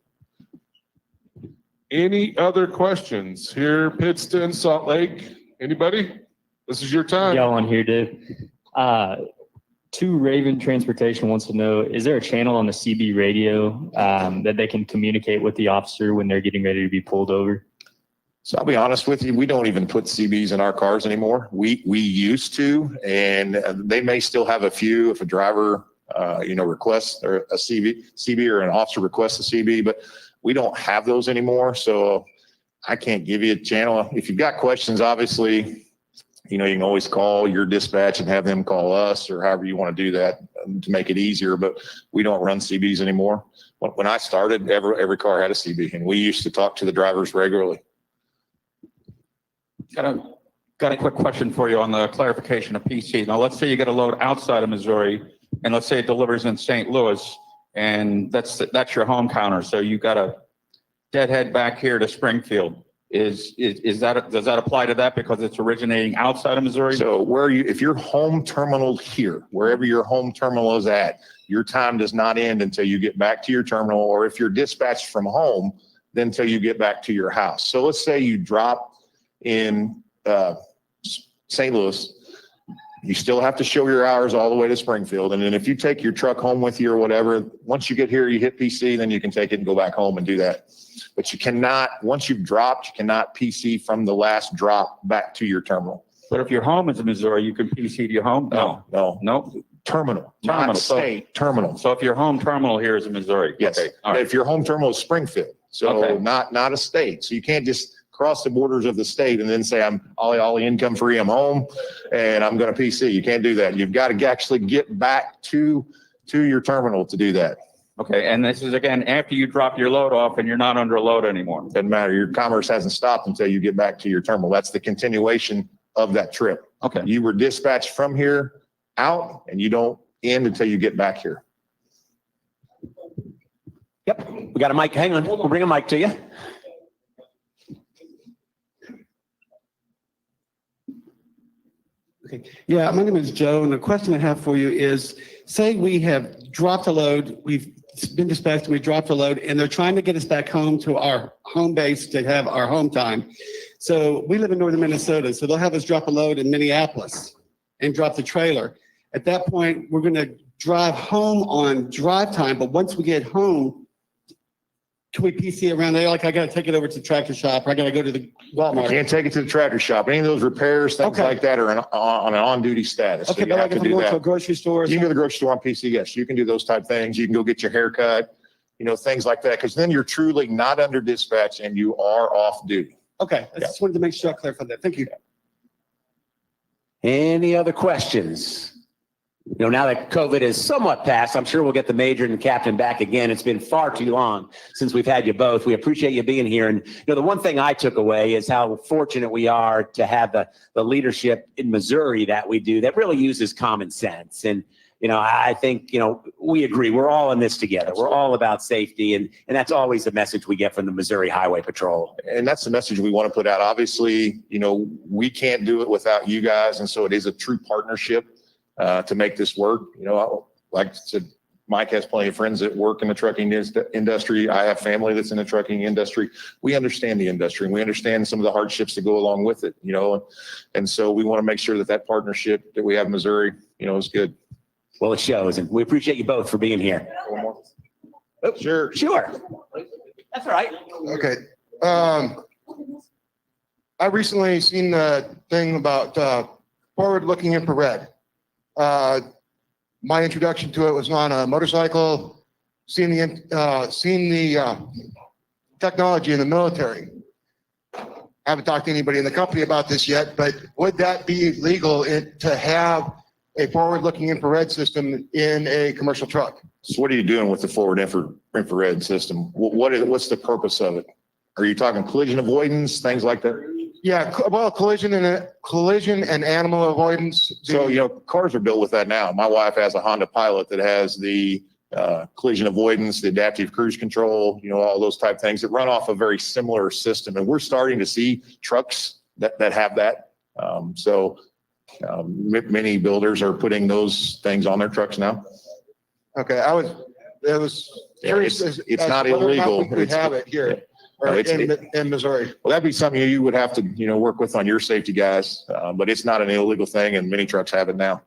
Any other questions here? Pittston, Salt Lake, anybody? This is your time. Y'all on here, Dave. Two Raven Transportation wants to know, is there a channel on the CB radio that they can communicate with the officer when they're getting ready to be pulled over? So I'll be honest with you, we don't even put CBs in our cars anymore. We used to, and they may still have a few if a driver, requests or a CB or an officer requests a CB, but we don't have those anymore. So I can't give you a channel. If you've got questions, obviously, you can always call your dispatch and have them call us, or however you want to do that to make it easier. But we don't run CBs anymore. When I started, every car had a CB, and we used to talk to the drivers regularly. Got a quick question for you on the clarification of PC. Now, let's say you get a load outside of Missouri, and let's say it delivers in St. Louis, and that's your home counter. So you got a deadhead back here to Springfield. Does that apply to that because it's originating outside of Missouri? So if you're home terminal here, wherever your home terminal is at, your time does not end until you get back to your terminal, or if you're dispatched from home, then until you get back to your house. So let's say you drop in St. Louis, you still have to show your hours all the way to Springfield. And then if you take your truck home with you or whatever, once you get here, you hit PC, then you can take it and go back home and do that. But you cannot, once you've dropped, you cannot PC from the last drop back to your terminal. But if your home is in Missouri, you can PC to your home? No. Terminal, Terminal. not state, terminal. So if your home terminal here is in Missouri? Yes. Okay. All right. If your home terminal is Springfield, so Okay. not a state. So you can't just cross the borders of the state and then say, I'm ollie income free, I'm home, and I'm going to PC. You can't do that. You've got to actually get back to your terminal to do that. Okay, and this is again after you drop your load off and you're not under load anymore. Doesn't matter. Your commerce hasn't stopped until you get back to your terminal. That's the continuation of that trip. Okay. You were dispatched from here out, and you don't end until you get back here. Yep, we got a mic. Hang on, we'll bring a mic to you. Okay. Yeah, my name is Joe, and the question I have for you is, say we have dropped a load, we've been dispatched, we dropped a load, and they're trying to get us back home to our home base to have our home time. So we live in northern Minnesota, so they'll have us drop a load in Minneapolis and drop the trailer. At that point, we're going to drive home on drive time, but once we get home, can we PC around there? Like, I got to take it over to the tractor shop, or I got to go to the You Walmart. can't take it to the tractor shop. Any of those repairs, things Okay. like that are on an on-duty status. So Okay, you but have like if to I'm do going to a that. grocery store or You can go to something. the grocery store on PC. Yes, you can do those type things. You can go get your hair cut, things like that. Because then you're truly not under dispatch and you are off duty. Okay, I just wanted to make sure I clarified that. Thank you. Any other questions? Now that COVID is somewhat past, I'm sure we'll get the major and the captain back again. It's been far too long since we've had you both. We appreciate you being here. And the one thing I took away is how fortunate we are to have the leadership in Missouri that we do that really uses common sense. And I think we agree. We're all in this together. We're all about safety, and that's always the message we get from the Missouri Highway Patrol. And that's the message we want to put out. Obviously, we can't do it without you guys. And so it is a true partnership to make this work. Like I said, Mike has plenty of friends that work in the trucking industry. I have family that's in the trucking industry. We understand the industry, and we understand some of the hardships that go along with it, and so we want to make sure that partnership that we have in Missouri, is good. Well, it shows, and we appreciate you both for being here. One more. Oh, sure. That's all right. Okay. I recently seen the thing about forward-looking infrared. My introduction to it was on a motorcycle. seen the technology in the military. Haven't talked to anybody in the company about this yet, but would that be legal to have a forward-looking infrared system in a commercial truck? So what are you doing with the forward infrared system? What's the purpose of it? Are you talking collision avoidance, things like that? Yeah, well, collision and animal avoidance. So, cars are built with that now. My wife has a Honda Pilot that has the collision avoidance, the adaptive cruise control, all those type of things that run off a very similar system. And we're starting to see trucks that have that. Many builders are putting those things on their trucks now. Okay, it was curious. It's not illegal. We have it here. No, In Missouri. Well, that'd be something you would have to, work with on your safety guys, but it's not an illegal thing and many trucks have it now.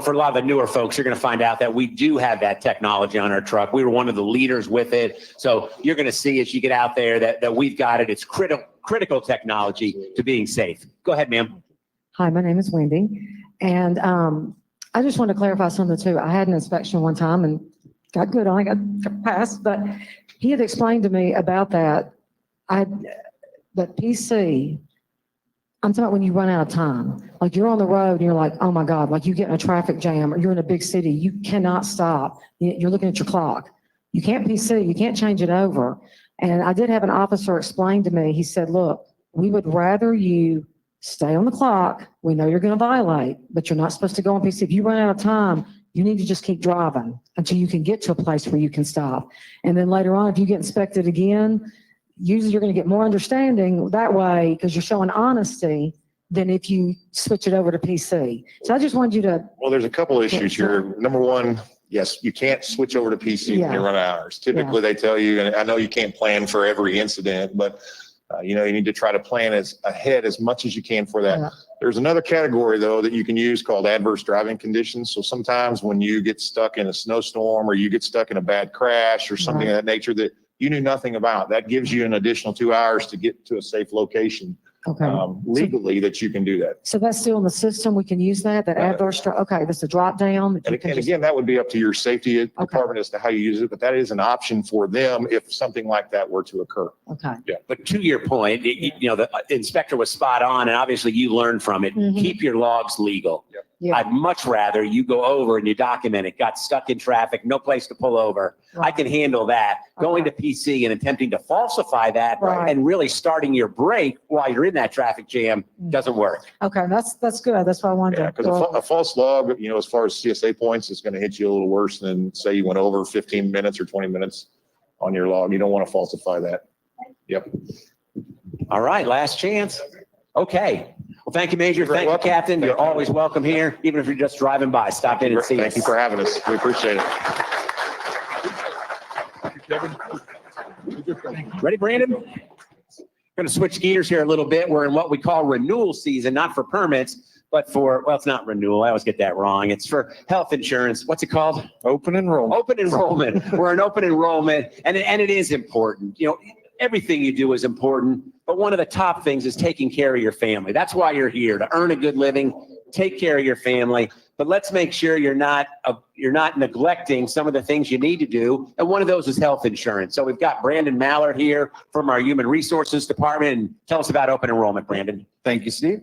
For a lot of the newer folks, you're going to find out that we do have that technology on our truck. We were one of the leaders with it. So you're going to see as you get out there that we've got it. It's critical technology to being safe. Go ahead, ma'am. Hi, my name is Wendy. And I just want to clarify something too. I had an inspection one time and got good on it, got passed, but he had explained to me about that. But PC, I'm talking about when you run out of time. Like you're on the road and you're like, oh my God, like you get in a traffic jam or you're in a big city, you cannot stop. You're looking at your clock. You can't PC, you can't change it over. And I did have an officer explain to me, he said, look, we would rather you stay on the clock. We know you're going to violate, but you're not supposed to go on PC. If you run out of time, you need to just keep driving until you can get to a place where you can stop. And then later on, if you get inspected again, usually you're going to get more understanding that way because you're showing honesty than if you switch it over to PC. So I just wanted you to. Well, there's a couple issues here. Number one, yes, you can't switch over to PC when you run hours. Typically, they tell you, and I know you can't plan for every incident, but you need to try to plan ahead as much as you can for that. There's another category though that you can use called adverse driving conditions. So sometimes when you get stuck in a snowstorm or you get stuck in a bad crash or something of that nature that you knew nothing about, that gives you an additional 2 hours to get to a safe location. Legally that you can do that. So that's still in the system. We can use that adverse. Okay, that's a drop down. And again, that would be up to your safety department as to how you use it, but that is an option for them if something like that were to occur. Okay. Yeah. But to your point, the inspector was spot on, and obviously you learned from it. Keep your logs legal. Yep. Yeah. I'd much rather you go over and you document it, got stuck in traffic, no place to pull over. I can handle that. Going to PC and attempting to falsify that and really starting your break while you're in that traffic jam doesn't work. Okay, that's good. That's what I wanted to. Because a false log, as far as CSA points, is going to hit you a little worse than say you went over 15 minutes or 20 minutes on your log. You don't want to falsify that. Yep. All right, last chance. Okay. Well, thank you, Major. Thank you, Captain. You're always welcome here, even if you're just driving by. Stop in and see us. Thank you for having us. We appreciate it. Ready, Brandon? Going to switch gears here a little bit. We're in what we call renewal season, not for permits, but it's not renewal. I always get that wrong. It's for health insurance. What's it called? Open enrollment. Open enrollment. We're in open enrollment, and it is important. Everything you do is important, but one of the top things is taking care of your family. That's why you're here, to earn a good living, take care of your family. But let's make sure you're not neglecting some of the things you need to do. And one of those is health insurance. So we've got Brandon Mallard here from our Human Resources Department. And tell us about open enrollment, Brandon. Thank you, Steve.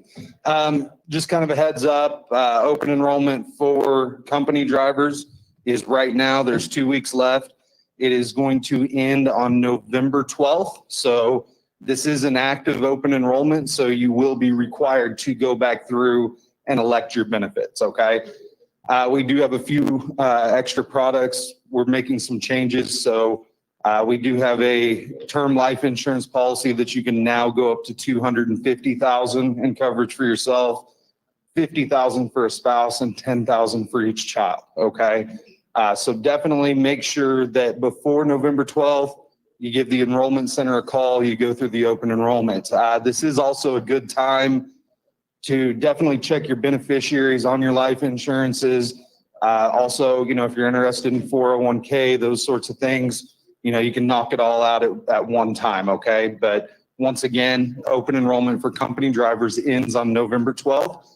Just kind of a heads up, open enrollment for company drivers is right now, there's 2 weeks left. It is going to end on November 12th. So this is an active open enrollment. So you will be required to go back through and elect your benefits, okay? We do have a few extra products. We're making some changes. So we do have a term life insurance policy that you can now go up to $250,000 in coverage for yourself, $50,000 for a spouse, and $10,000 for each child, okay? So definitely make sure that before November 12th, you give the enrollment center a call, you go through the open enrollment. This is also a good time to definitely check your beneficiaries on your life insurances. Also, if you're interested in 401k, those sorts of things, you can knock it all out at one time, okay? But once again, open enrollment for company drivers ends on November 12th.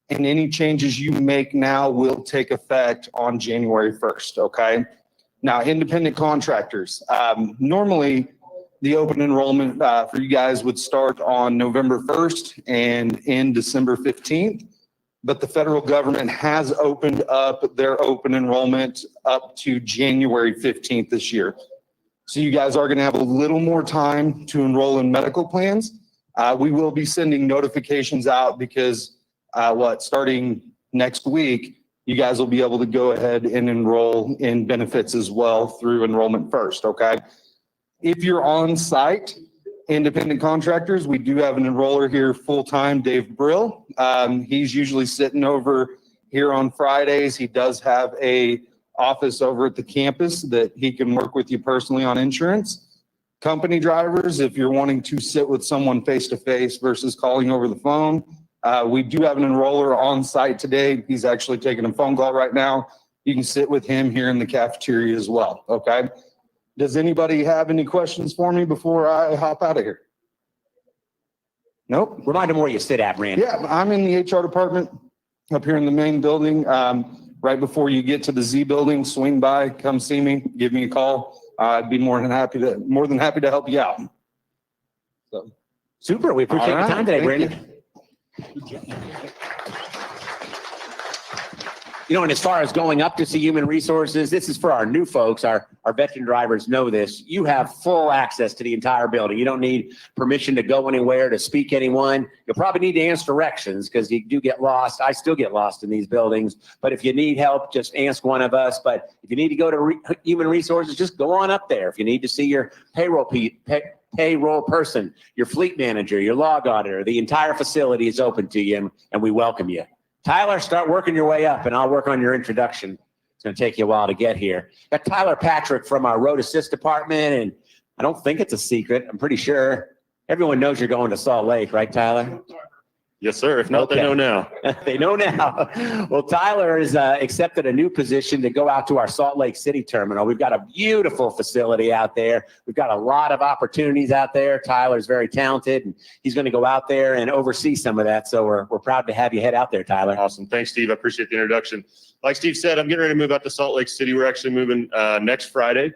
And any changes you make now will take effect on January 1st, okay? Now, independent contractors, normally the open enrollment for you guys would start on November 1st and end December 15th. But the federal government has opened up their open enrollment up to January 15th this year. So you guys are going to have a little more time to enroll in medical plans. We will be sending notifications out because starting next week, you guys will be able to go ahead and enroll in benefits as well through Enrollment First, okay? If you're on site, independent contractors, we do have an enroller here full-time, Dave Brill. He's usually sitting over here on Fridays. He does have a office over at the campus that he can work with you personally on insurance. Company drivers, if you're wanting to sit with someone face-to-face versus calling over the phone, we do have an enroller on site today. He's actually taking a phone call right now. You can sit with him here in the cafeteria as well, okay? Does anybody have any questions for me before I hop out of here? Nope. Remind them where you sit at, Randy. Yeah, I'm in the HR department up here in the main building. Right before you get to the Z building, swing by, come see me, give me a call. I'd be more than happy to help you out. So, super. We appreciate your time today, Brandon. You know, and as far as going up to see Human Resources, this is for our new folks. Our veteran drivers know this. You have full access to the entire building. You don't need permission to go anywhere, to speak to anyone. You'll probably need to ask directions because you do get lost. I still get lost in these buildings. But if you need help, just ask one of us. But if you need to go to Human Resources, just go on up there. If you need to see your payroll person, your fleet manager, your log auditor, the entire facility is open to you, and we welcome you. Tyler, start working your way up, and I'll work on your introduction. It's going to take you a while to get here. Got Tyler Patrick from our Road Assist department, and I don't think it's a secret. I'm pretty sure everyone knows you're going to Salt Lake, right, Tyler? Yes, sir. If not, Okay. they know now. They know now. Well, Tyler has accepted a new position to go out to our Salt Lake City terminal. We've got a beautiful facility out there. We've got a lot of opportunities out there. Tyler's very talented, and he's going to go out there and oversee some of that. So we're proud to have you head out there, Tyler. Awesome. Thanks, Steve. I appreciate the introduction. Like Steve said, I'm getting ready to move out to Salt Lake City. We're actually moving next Friday.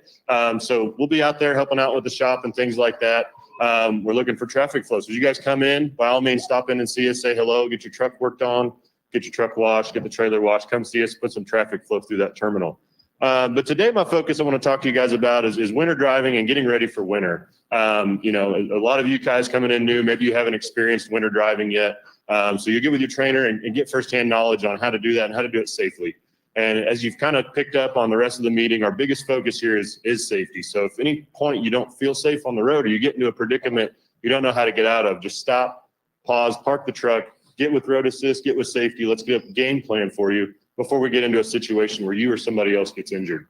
So we'll be out there helping out with the shop and things like that. We're looking for traffic flow. So as you guys come in, by all means, stop in and see us, say hello, get your truck worked on, get your truck washed, get the trailer washed, come see us, put some traffic flow through that terminal. But today my focus I want to talk to you guys about is winter driving and getting ready for winter. You know, a lot of you guys coming in new, maybe you haven't experienced winter driving yet. So you get with your trainer and get firsthand knowledge on how to do that and how to do it safely. And as you've kind of picked up on the rest of the meeting, our biggest focus here is safety. So if at any point you don't feel safe on the road or you get into a predicament you don't know how to get out of, just stop, pause, park the truck, get with Road Assist, get with safety. Let's get a game plan for you before we get into a situation where you or somebody else gets injured.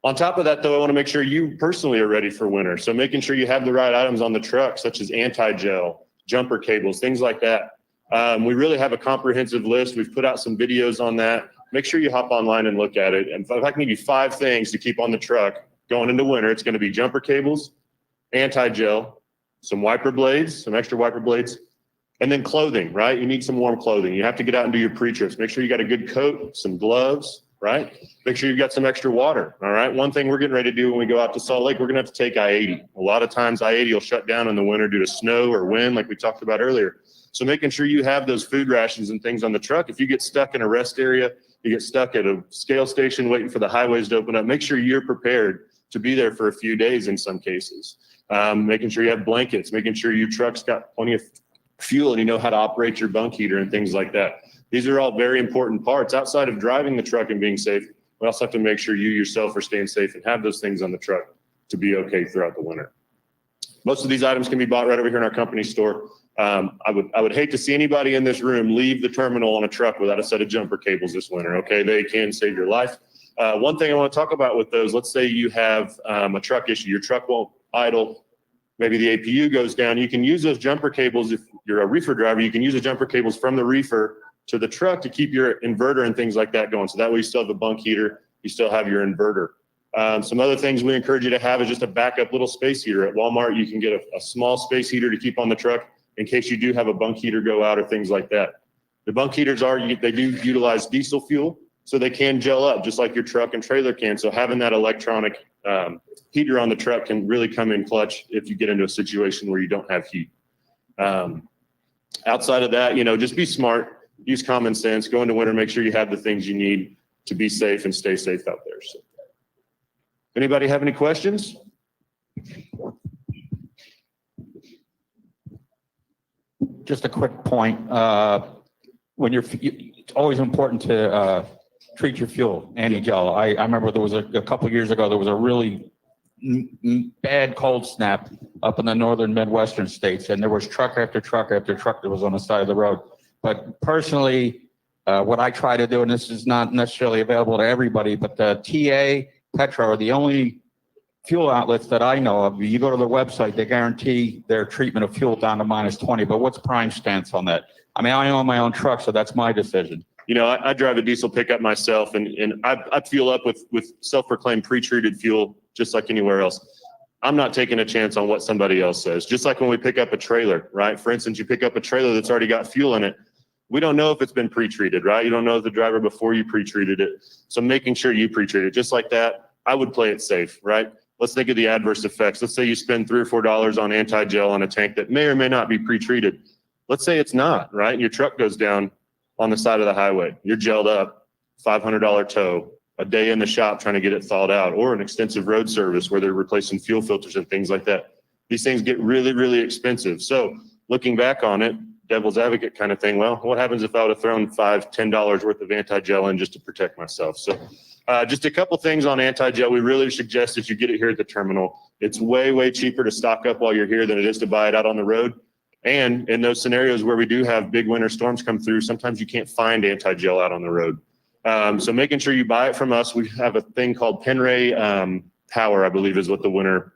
On top of that, though, I want to make sure you personally are ready for winter. So making sure you have the right items on the truck, such as anti-gel, jumper cables, things like that. We really have a comprehensive list. We've put out some videos on that. Make sure you hop online and look at it. And if I can give you 5 things to keep on the truck going into winter, it's going to be jumper cables, anti-gel, some wiper blades, some extra wiper blades, and then clothing, right? You need some warm clothing. You have to get out and do your pre-trips. Make sure you got a good coat, some gloves, right? Make sure you've got some extra water, all right? One thing we're getting ready to do when we go out to Salt Lake, we're going to have to take I-80. A lot of times I-80 will shut down in the winter due to snow or wind, like we talked about earlier. So making sure you have those food rations and things on the truck. If you get stuck in a rest area, you get stuck at a scale station waiting for the highways to open up, make sure you're prepared to be there for a few days in some cases. Making sure you have blankets, making sure your truck's got plenty of fuel and you know how to operate your bunk heater and things like that. These are all very important parts. Outside of driving the truck and being safe, we also have to make sure you yourself are staying safe and have those things on the truck to be okay throughout the winter. Most of these items can be bought right over here in our company store. I would hate to see anybody in this room leave the terminal on a truck without a set of jumper cables this winter, okay? They can save your life. One thing I want to talk about with those, let's say you have a truck issue, your truck won't idle, maybe the APU goes down, you can use those jumper cables. If you're a reefer driver, you can use the jumper cables from the reefer to the truck to keep your inverter and things like that going. So that way you still have a bunk heater, you still have your inverter. Some other things we encourage you to have is just a backup little space heater. At Walmart, you can get a small space heater to keep on the truck in case you do have a bunk heater go out or things like that. The bunk heaters they do utilize diesel fuel. so they can gel up just like your truck and trailer can. So having that electronic heater on the truck can really come in clutch if you get into a situation where you don't have heat. Outside of that, just be smart, use common sense, go into winter, make sure you have the things you need to be safe and stay safe out there. So, anybody have any questions? Just a quick point. It's always important to treat your fuel, anti-gel. I remember there was a couple of years ago, there was a really bad cold snap up in the northern Midwestern states, and there was truck after truck after truck that was on the side of the road. But personally, what I try to do, and this is not necessarily available to everybody, but the TA, Petro are the only fuel outlets that I know of. You go to their website, they guarantee their treatment of fuel down to -20. But what's Prime's stance on that? I mean, I own my own truck, so that's my decision. I drive a diesel pickup myself, and I fuel up with self-proclaimed pre-treated fuel, just like anywhere else. I'm not taking a chance on what somebody else says. Just like when we pick up a trailer, right? For instance, you pick up a trailer that's already got fuel in it. We don't know if it's been pre-treated, right? You don't know the driver before you pre-treated it. So making sure you pre-treat it, just like that, I would play it safe, right? Let's think of the adverse effects. Let's say you spend $3 or $4 on anti-gel on a tank that may or may not be pre-treated. Let's say it's not, right? And your truck goes down on the side of the highway. You're gelled up, $500 tow, a day in the shop trying to get it thawed out, or an extensive road service where they're replacing fuel filters and things like that. These things get really, really expensive. So looking back on it, devil's advocate kind of thing, well, what happens if I would have thrown $5, $10 worth of anti-gel in just to protect myself? So just a couple things on anti-gel. We really suggest that you get it here at the terminal. It's way, way cheaper to stock up while you're here than it is to buy it out on the road. And in those scenarios where we do have big winter storms come through, sometimes you can't find anti-gel out on the road. So making sure you buy it from us. We have a thing called Penray Power, I believe is what the winter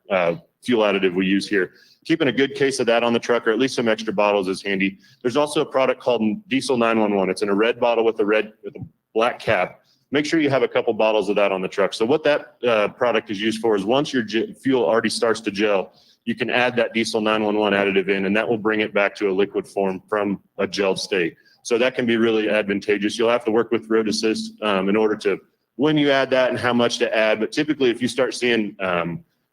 fuel additive we use here. Keeping a good case of that on the truck, or at least some extra bottles, is handy. There's also a product called Diesel 911. It's in a red bottle with a black cap. Make sure you have a couple bottles of that on the truck. So what that product is used for is once your fuel already starts to gel, you can add that Diesel 911 additive in, and that will bring it back to a liquid form from a gelled state. So that can be really advantageous. You'll have to work with Road Assist in order to, when you add that and how much to add. But typically, if you start seeing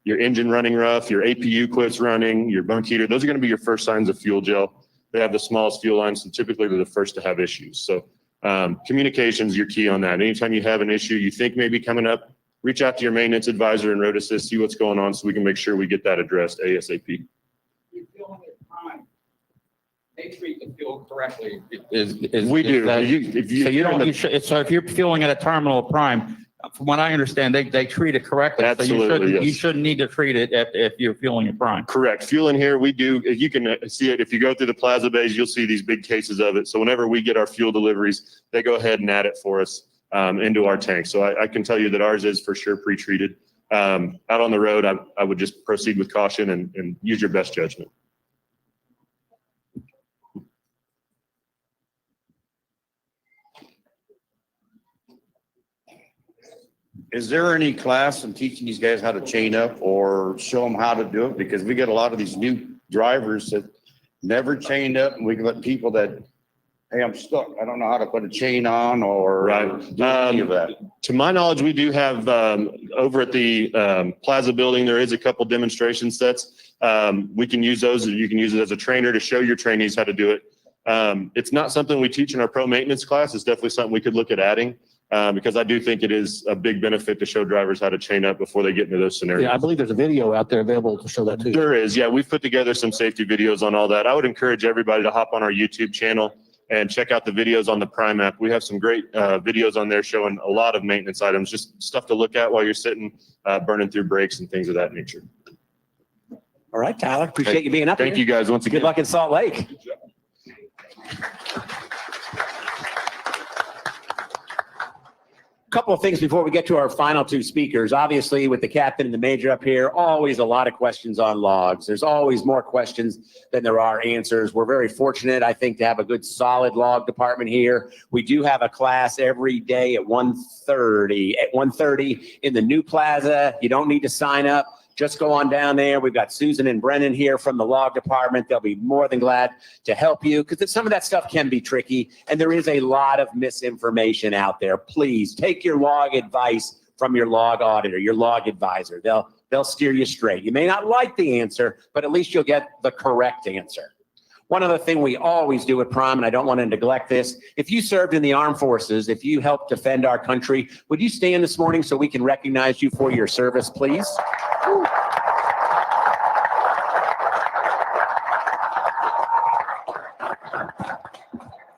your engine running rough, your APU quits running, your bunk heater, those are going to be your first signs of fuel gel. They have the smallest fuel lines, and typically they're the first to have issues. So communication is your key on that. Anytime you have an issue you think may be coming up, reach out to your maintenance advisor and Road Assist, see what's going on so we can make sure we get that addressed ASAP. They treat the fuel correctly. We do. So if you're fueling at a terminal of Prime, from what I understand, they treat it correctly. Absolutely, So you yes. shouldn't need to treat it if you're fueling at Prime. Correct. Fuel in here, we do. You can see it. If you go through the plaza bays, you'll see these big cases of it. So whenever we get our fuel deliveries, they go ahead and add it for us into our tank. So I can tell you that ours is for sure pre-treated. Out on the road, I would just proceed with caution and use your best judgment. Is there any class in teaching these guys how to chain up or show them how to do it? Because we get a lot of these new drivers that never chained up, and we get people that, hey, I'm stuck. I don't know how to put a chain on or do any of that. To my knowledge, we do have over at the Plaza building, there is a couple demonstration sets. We can use those, and you can use it as a trainer to show your trainees how to do it. It's not something we teach in our pro maintenance class. It's definitely something we could look at adding. Because I do think it is a big benefit to show drivers how to chain up before they get into those scenarios. Yeah, I believe there's a video out there available to show that too. There is. Yeah, we've put together some safety videos on all that. I would encourage everybody to hop on our YouTube channel and check out the videos on the Prime app. We have some great videos on there showing a lot of maintenance items, just stuff to look at while you're sitting, burning through brakes and things of that nature. All right, Tyler, appreciate you being up here. Thank you guys once again. Good luck in Salt Lake. Couple of things before we get to our final two speakers. Obviously, with the captain and the major up here, always a lot of questions on logs. There's always more questions than there are answers. We're very fortunate, I think, to have a good solid log department here. We do have a class every day at 1:30. At 1:30 in the new plaza. You don't need to sign up. just go on down there. We've got Susan and Brennan here from the log department. They'll be more than glad to help you because some of that stuff can be tricky and there is a lot of misinformation out there. Please take your log advice from your log auditor, your log advisor. They'll steer you straight. You may not like the answer, but at least you'll get the correct answer. One other thing we always do at Prime, and I don't want to neglect this, if you served in the armed forces, if you helped defend our country, would you stand this morning so we can recognize you for your service, please?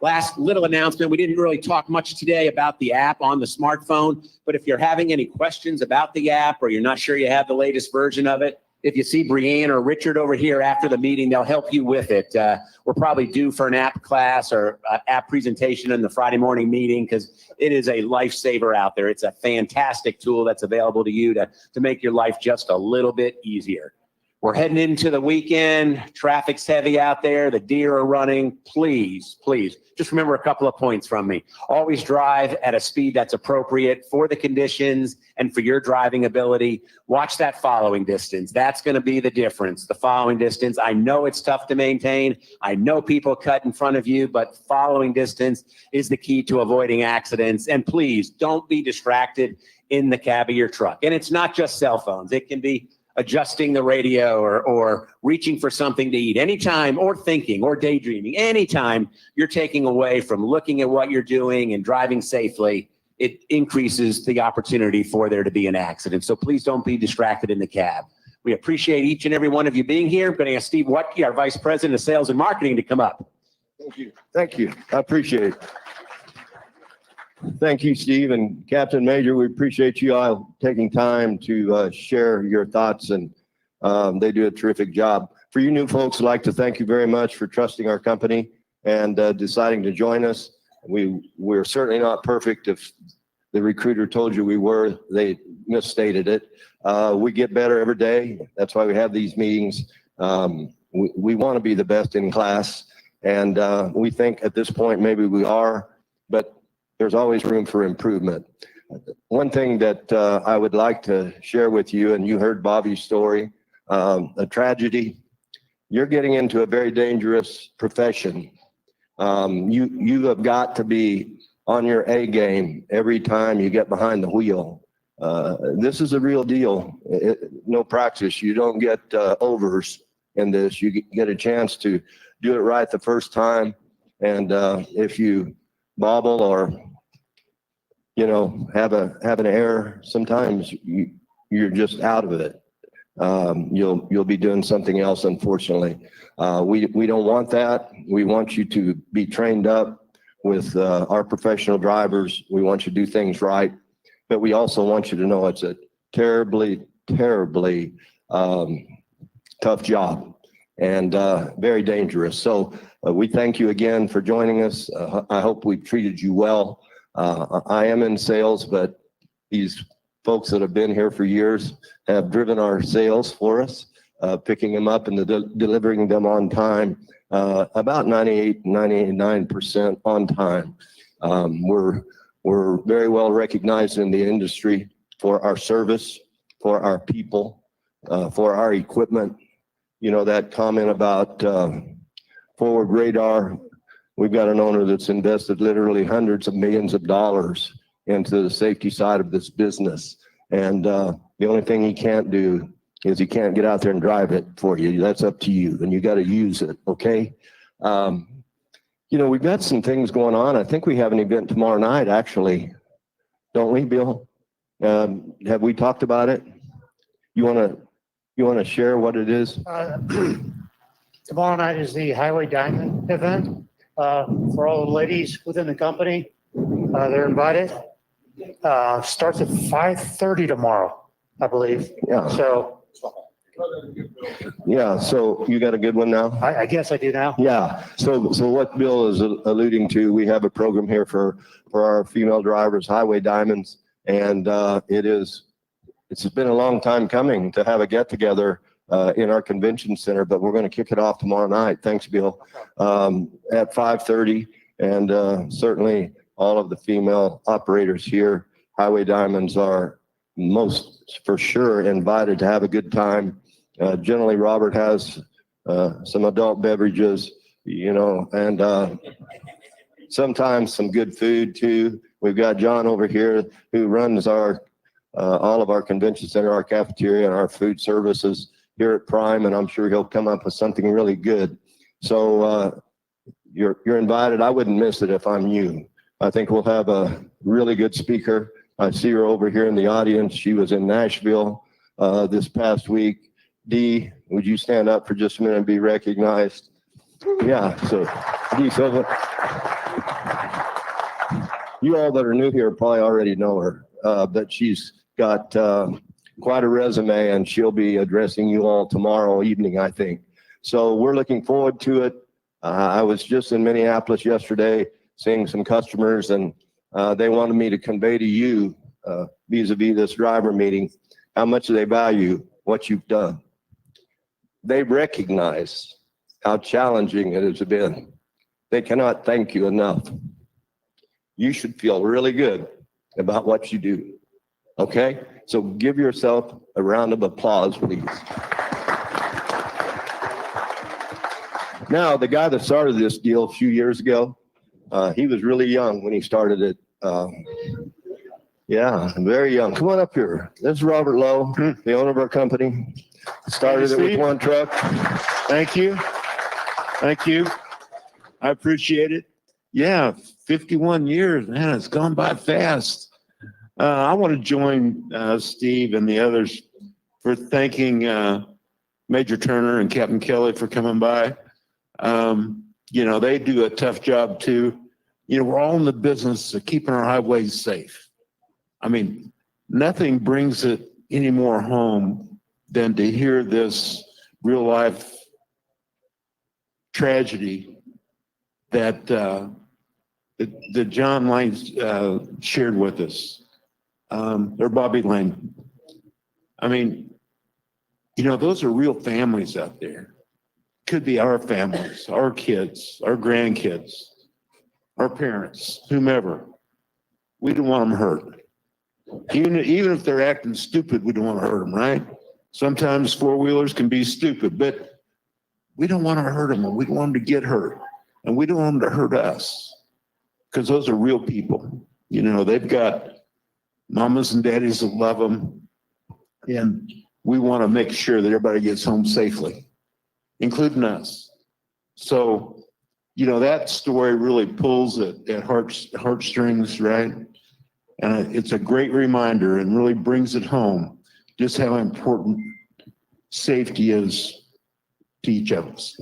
Last little announcement, we didn't really talk much today about the app on the smartphone, but if you're having any questions about the app or you're not sure you have the latest version of it, if you see Brianne or Richard over here after the meeting, they'll help you with it. We're probably due for an app class or app presentation in the Friday morning meeting because it is a lifesaver out there. It's a fantastic tool that's available to you to make your life just a little bit easier. We're heading into the weekend. Traffic's heavy out there. The deer are running. Please, please, just remember a couple of points from me. Always drive at a speed that's appropriate for the conditions and for your driving ability. Watch that following distance. That's going to be the difference, the following distance. I know it's tough to maintain. I know people cut in front of you, but following distance is the key to avoiding accidents. And please don't be distracted in the cab of your truck. And it's not just cell phones. It can be adjusting the radio or reaching for something to eat anytime, or thinking or daydreaming. Anytime you're taking away from looking at what you're doing and driving safely, it increases the opportunity for there to be an accident. So please don't be distracted in the cab. We appreciate each and every one of you being here. I'm going to ask Steve Watke, our Vice President of Sales and Marketing, to come up. Thank you. Thank you. I appreciate it. Thank you, Steve and Captain Major. We appreciate you all taking time to share your thoughts, and they do a terrific job. For you new folks, I'd like to thank you very much for trusting our company and deciding to join us. We're certainly not perfect. If the recruiter told you we were, they misstated it. We get better every day. That's why we have these meetings. We want to be the best in class, and we think at this point maybe we are, but there's always room for improvement. One thing that I would like to share with you, and you heard Bobby's story, a tragedy. You're getting into a very dangerous profession. You have got to be on your A game every time you get behind the wheel. This is a real deal. No practice. You don't get overs in this. You get a chance to do it right the first time. And if you bobble or have an error, sometimes you're just out of it. You'll be doing something else, unfortunately. We don't want that. We want you to be trained up with our professional drivers. We want you to do things right, but we also want you to know it's a terribly tough job and very dangerous. So we thank you again for joining us. I hope we've treated you well. I am in sales, but these folks that have been here for years have driven our sales for us, picking them up and delivering them on time, about 99% on time. We're very well recognized in the industry for our service, for our people, for our equipment. That comment about forward radar. We've got an owner that's invested literally hundreds of millions of dollars into the safety side of this business. And the only thing he can't do is he can't get out there and drive it for you. That's up to you, and you got to use it, okay? We've got some things going on. I think we have an event tomorrow night, actually. Don't we, Bill? Have we talked about it? You want to share what it is? Tomorrow night is the Highway Diamond event. For all the ladies within the company, they're invited. Starts at 5:30 tomorrow, I believe. Yeah. So you got a good one now? I guess I do now. Yeah. So what Bill is alluding to, we have a program here for our female drivers, Highway Diamonds, and it's been a long time coming to have a get together in our convention center, but we're going to kick it off tomorrow night. Thanks, Bill. At 5:30, and certainly all of the female operators here, Highway Diamonds are most for sure invited to have a good time. Generally, Robert has some adult beverages, you know, and sometimes some good food too. We've got John over here who runs our all of our convention center, our cafeteria, and our food services here at Prime, and I'm sure he'll come up with something really good. So you're invited. I wouldn't miss it if I'm you. I think we'll have a really good speaker. I see her over here in the audience. She was in Nashville this past week. Dee, would you stand up for just a minute and be recognized? Yeah, so Dee Silva. You all that are new here probably already know her, but she's got quite a resume, and she'll be addressing you all tomorrow evening, I think. So we're looking forward to it. I was just in Minneapolis yesterday seeing some customers, and they wanted me to convey to you vis-a-vis this driver meeting how much they value what you've done. They recognize how challenging it has been. They cannot thank you enough. You should feel really good about what you do. Okay? So give yourself a round of applause, please. Now, the guy that started this deal a few years ago, he was really young when he started it. Yeah, very young. Come on up here. This is Robert Lowe, the owner of our company. Started it with one truck. Thank you. Thank you. I appreciate it. Yeah, 51 years, man, it's gone by fast. I want to join Steve and the others for thanking Major Turner and Captain Kelly for coming by. You know, they do a tough job too. You know, we're all in the business of keeping our highways safe. I mean, nothing brings it any more home than to hear this real life tragedy that that John Lane shared with us, or Bobby Lane. I mean, you know, those are real families out there. Could be our families, our kids, our grandkids, our parents, whomever. We don't want them hurt. Even if they're acting stupid, we don't want to hurt them, right? Sometimes four-wheelers can be stupid, but we don't want to hurt them, and we don't want them to get hurt, and we don't want them to hurt us, because those are real people. You know, they've got mamas and daddies that love them, and we want to make sure that everybody gets home safely, including us. So, you know, that story really pulls at heartstrings, right? And it's a great reminder and really brings it home just how important safety is to each of us.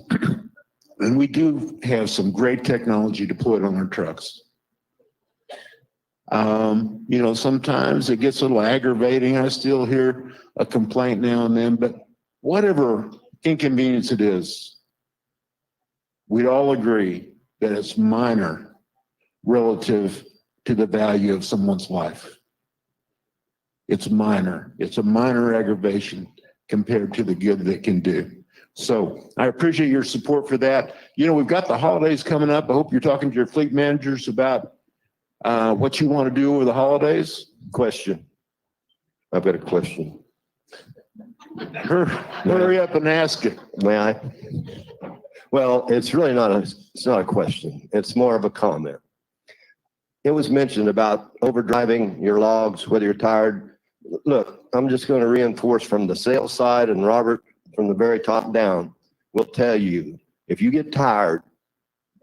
And we do have some great technology deployed on our trucks. You know, sometimes it gets a little aggravating. I still hear a complaint now and then, but whatever inconvenience it is, we'd all agree that it's minor relative to the value of someone's life. It's minor. It's a minor aggravation compared to the good that it can do. So I appreciate your support for that. You know, we've got the holidays coming up. I hope you're talking to your fleet managers about what you want to do over the holidays. Question. I've got a question. Hurry up and ask it. May I? Well, it's really not a question. It's more of a comment. It was mentioned about overdriving your logs, whether you're tired. Look, I'm just going to reinforce from the sales side, and Robert from the very top down will tell you, if you get tired,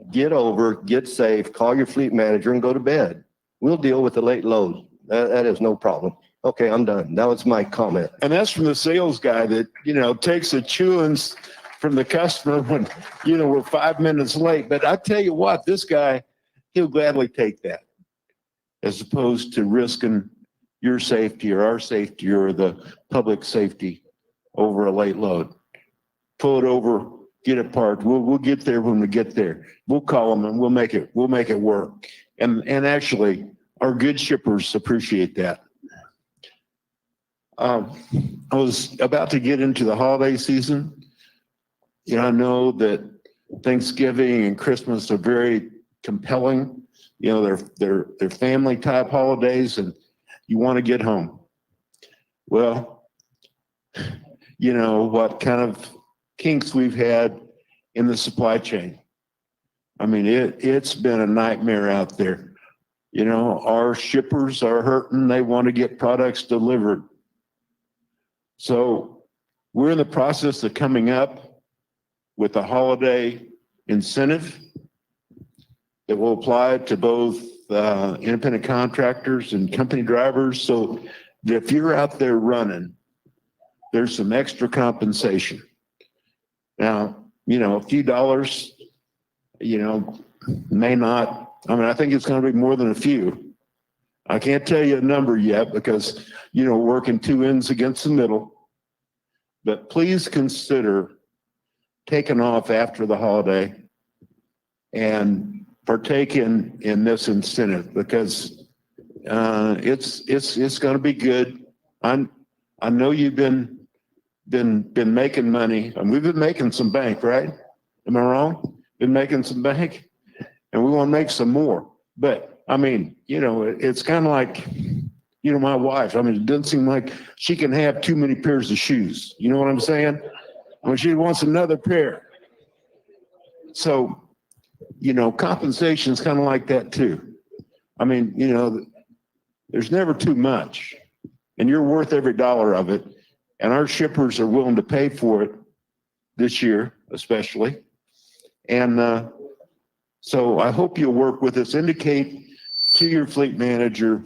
get over, get safe, call your fleet manager and go to bed. We'll deal with the late load. That is no problem. Okay, I'm done. That was my comment. And that's from the sales guy that, you know, takes the chewings from the customer when, you know, we're 5 minutes late. But I tell you what, this guy, he'll gladly take that, as opposed to risking your safety or our safety or the public safety over a late load. Pull it over, get it parked. We'll get there when we get there. We'll call them and we'll make it work. And actually, our good shippers appreciate that. I was about to get into the holiday season. You know, I know that Thanksgiving and Christmas are very compelling. You know, they're family type holidays, and you want to get home. Well, you know, what kind of kinks we've had in the supply chain. I mean, it's been a nightmare out there. You know, our shippers are hurting. They want to get products delivered. So we're in the process of coming up with a holiday incentive that will apply to both independent contractors and company drivers. So that if you're out there running, there's some extra compensation. Now, you know, a few dollars, you know, may not, I mean, I think it's going to be more than a few. I can't tell you a number yet because, you know, working two ends against the middle. But please consider taking off after the holiday and partake in this incentive because it's going to be good. I know you've been making money, and we've been making some bank, right? Am I wrong? Been making some bank, and we want to make some more. But I mean, you know, it's kind of like, you know, my wife. I mean, it doesn't seem like she can have too many pairs of shoes. You know what I'm saying? When she wants another pair. So, you know, compensation is kind of like that too. I mean, you know, there's never too much, and you're worth every dollar of it. And our shippers are willing to pay for it this year, especially. And so I hope you'll work with us. Indicate to your fleet manager,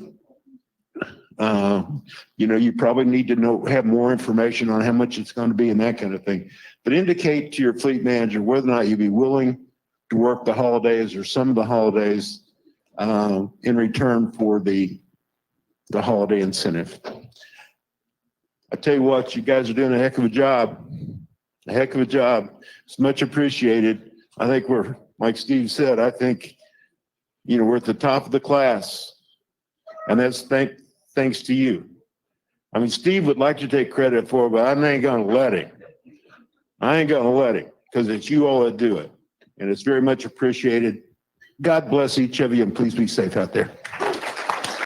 you know, you probably need to have more information on how much it's going to be and that kind of thing. But indicate to your fleet manager whether or not you'd be willing to work the holidays or some of the holidays in return for the holiday incentive. I tell you what, you guys are doing a heck of a job. A heck of a job. It's much appreciated. I think we're, like Steve said, I think, you know, we're at the top of the class. And that's thanks to you. I mean, Steve would like to take credit for it, but I ain't going to let him. I ain't going to let him because it's you all that do it. And it's very much appreciated. God bless each of you and please be safe out there.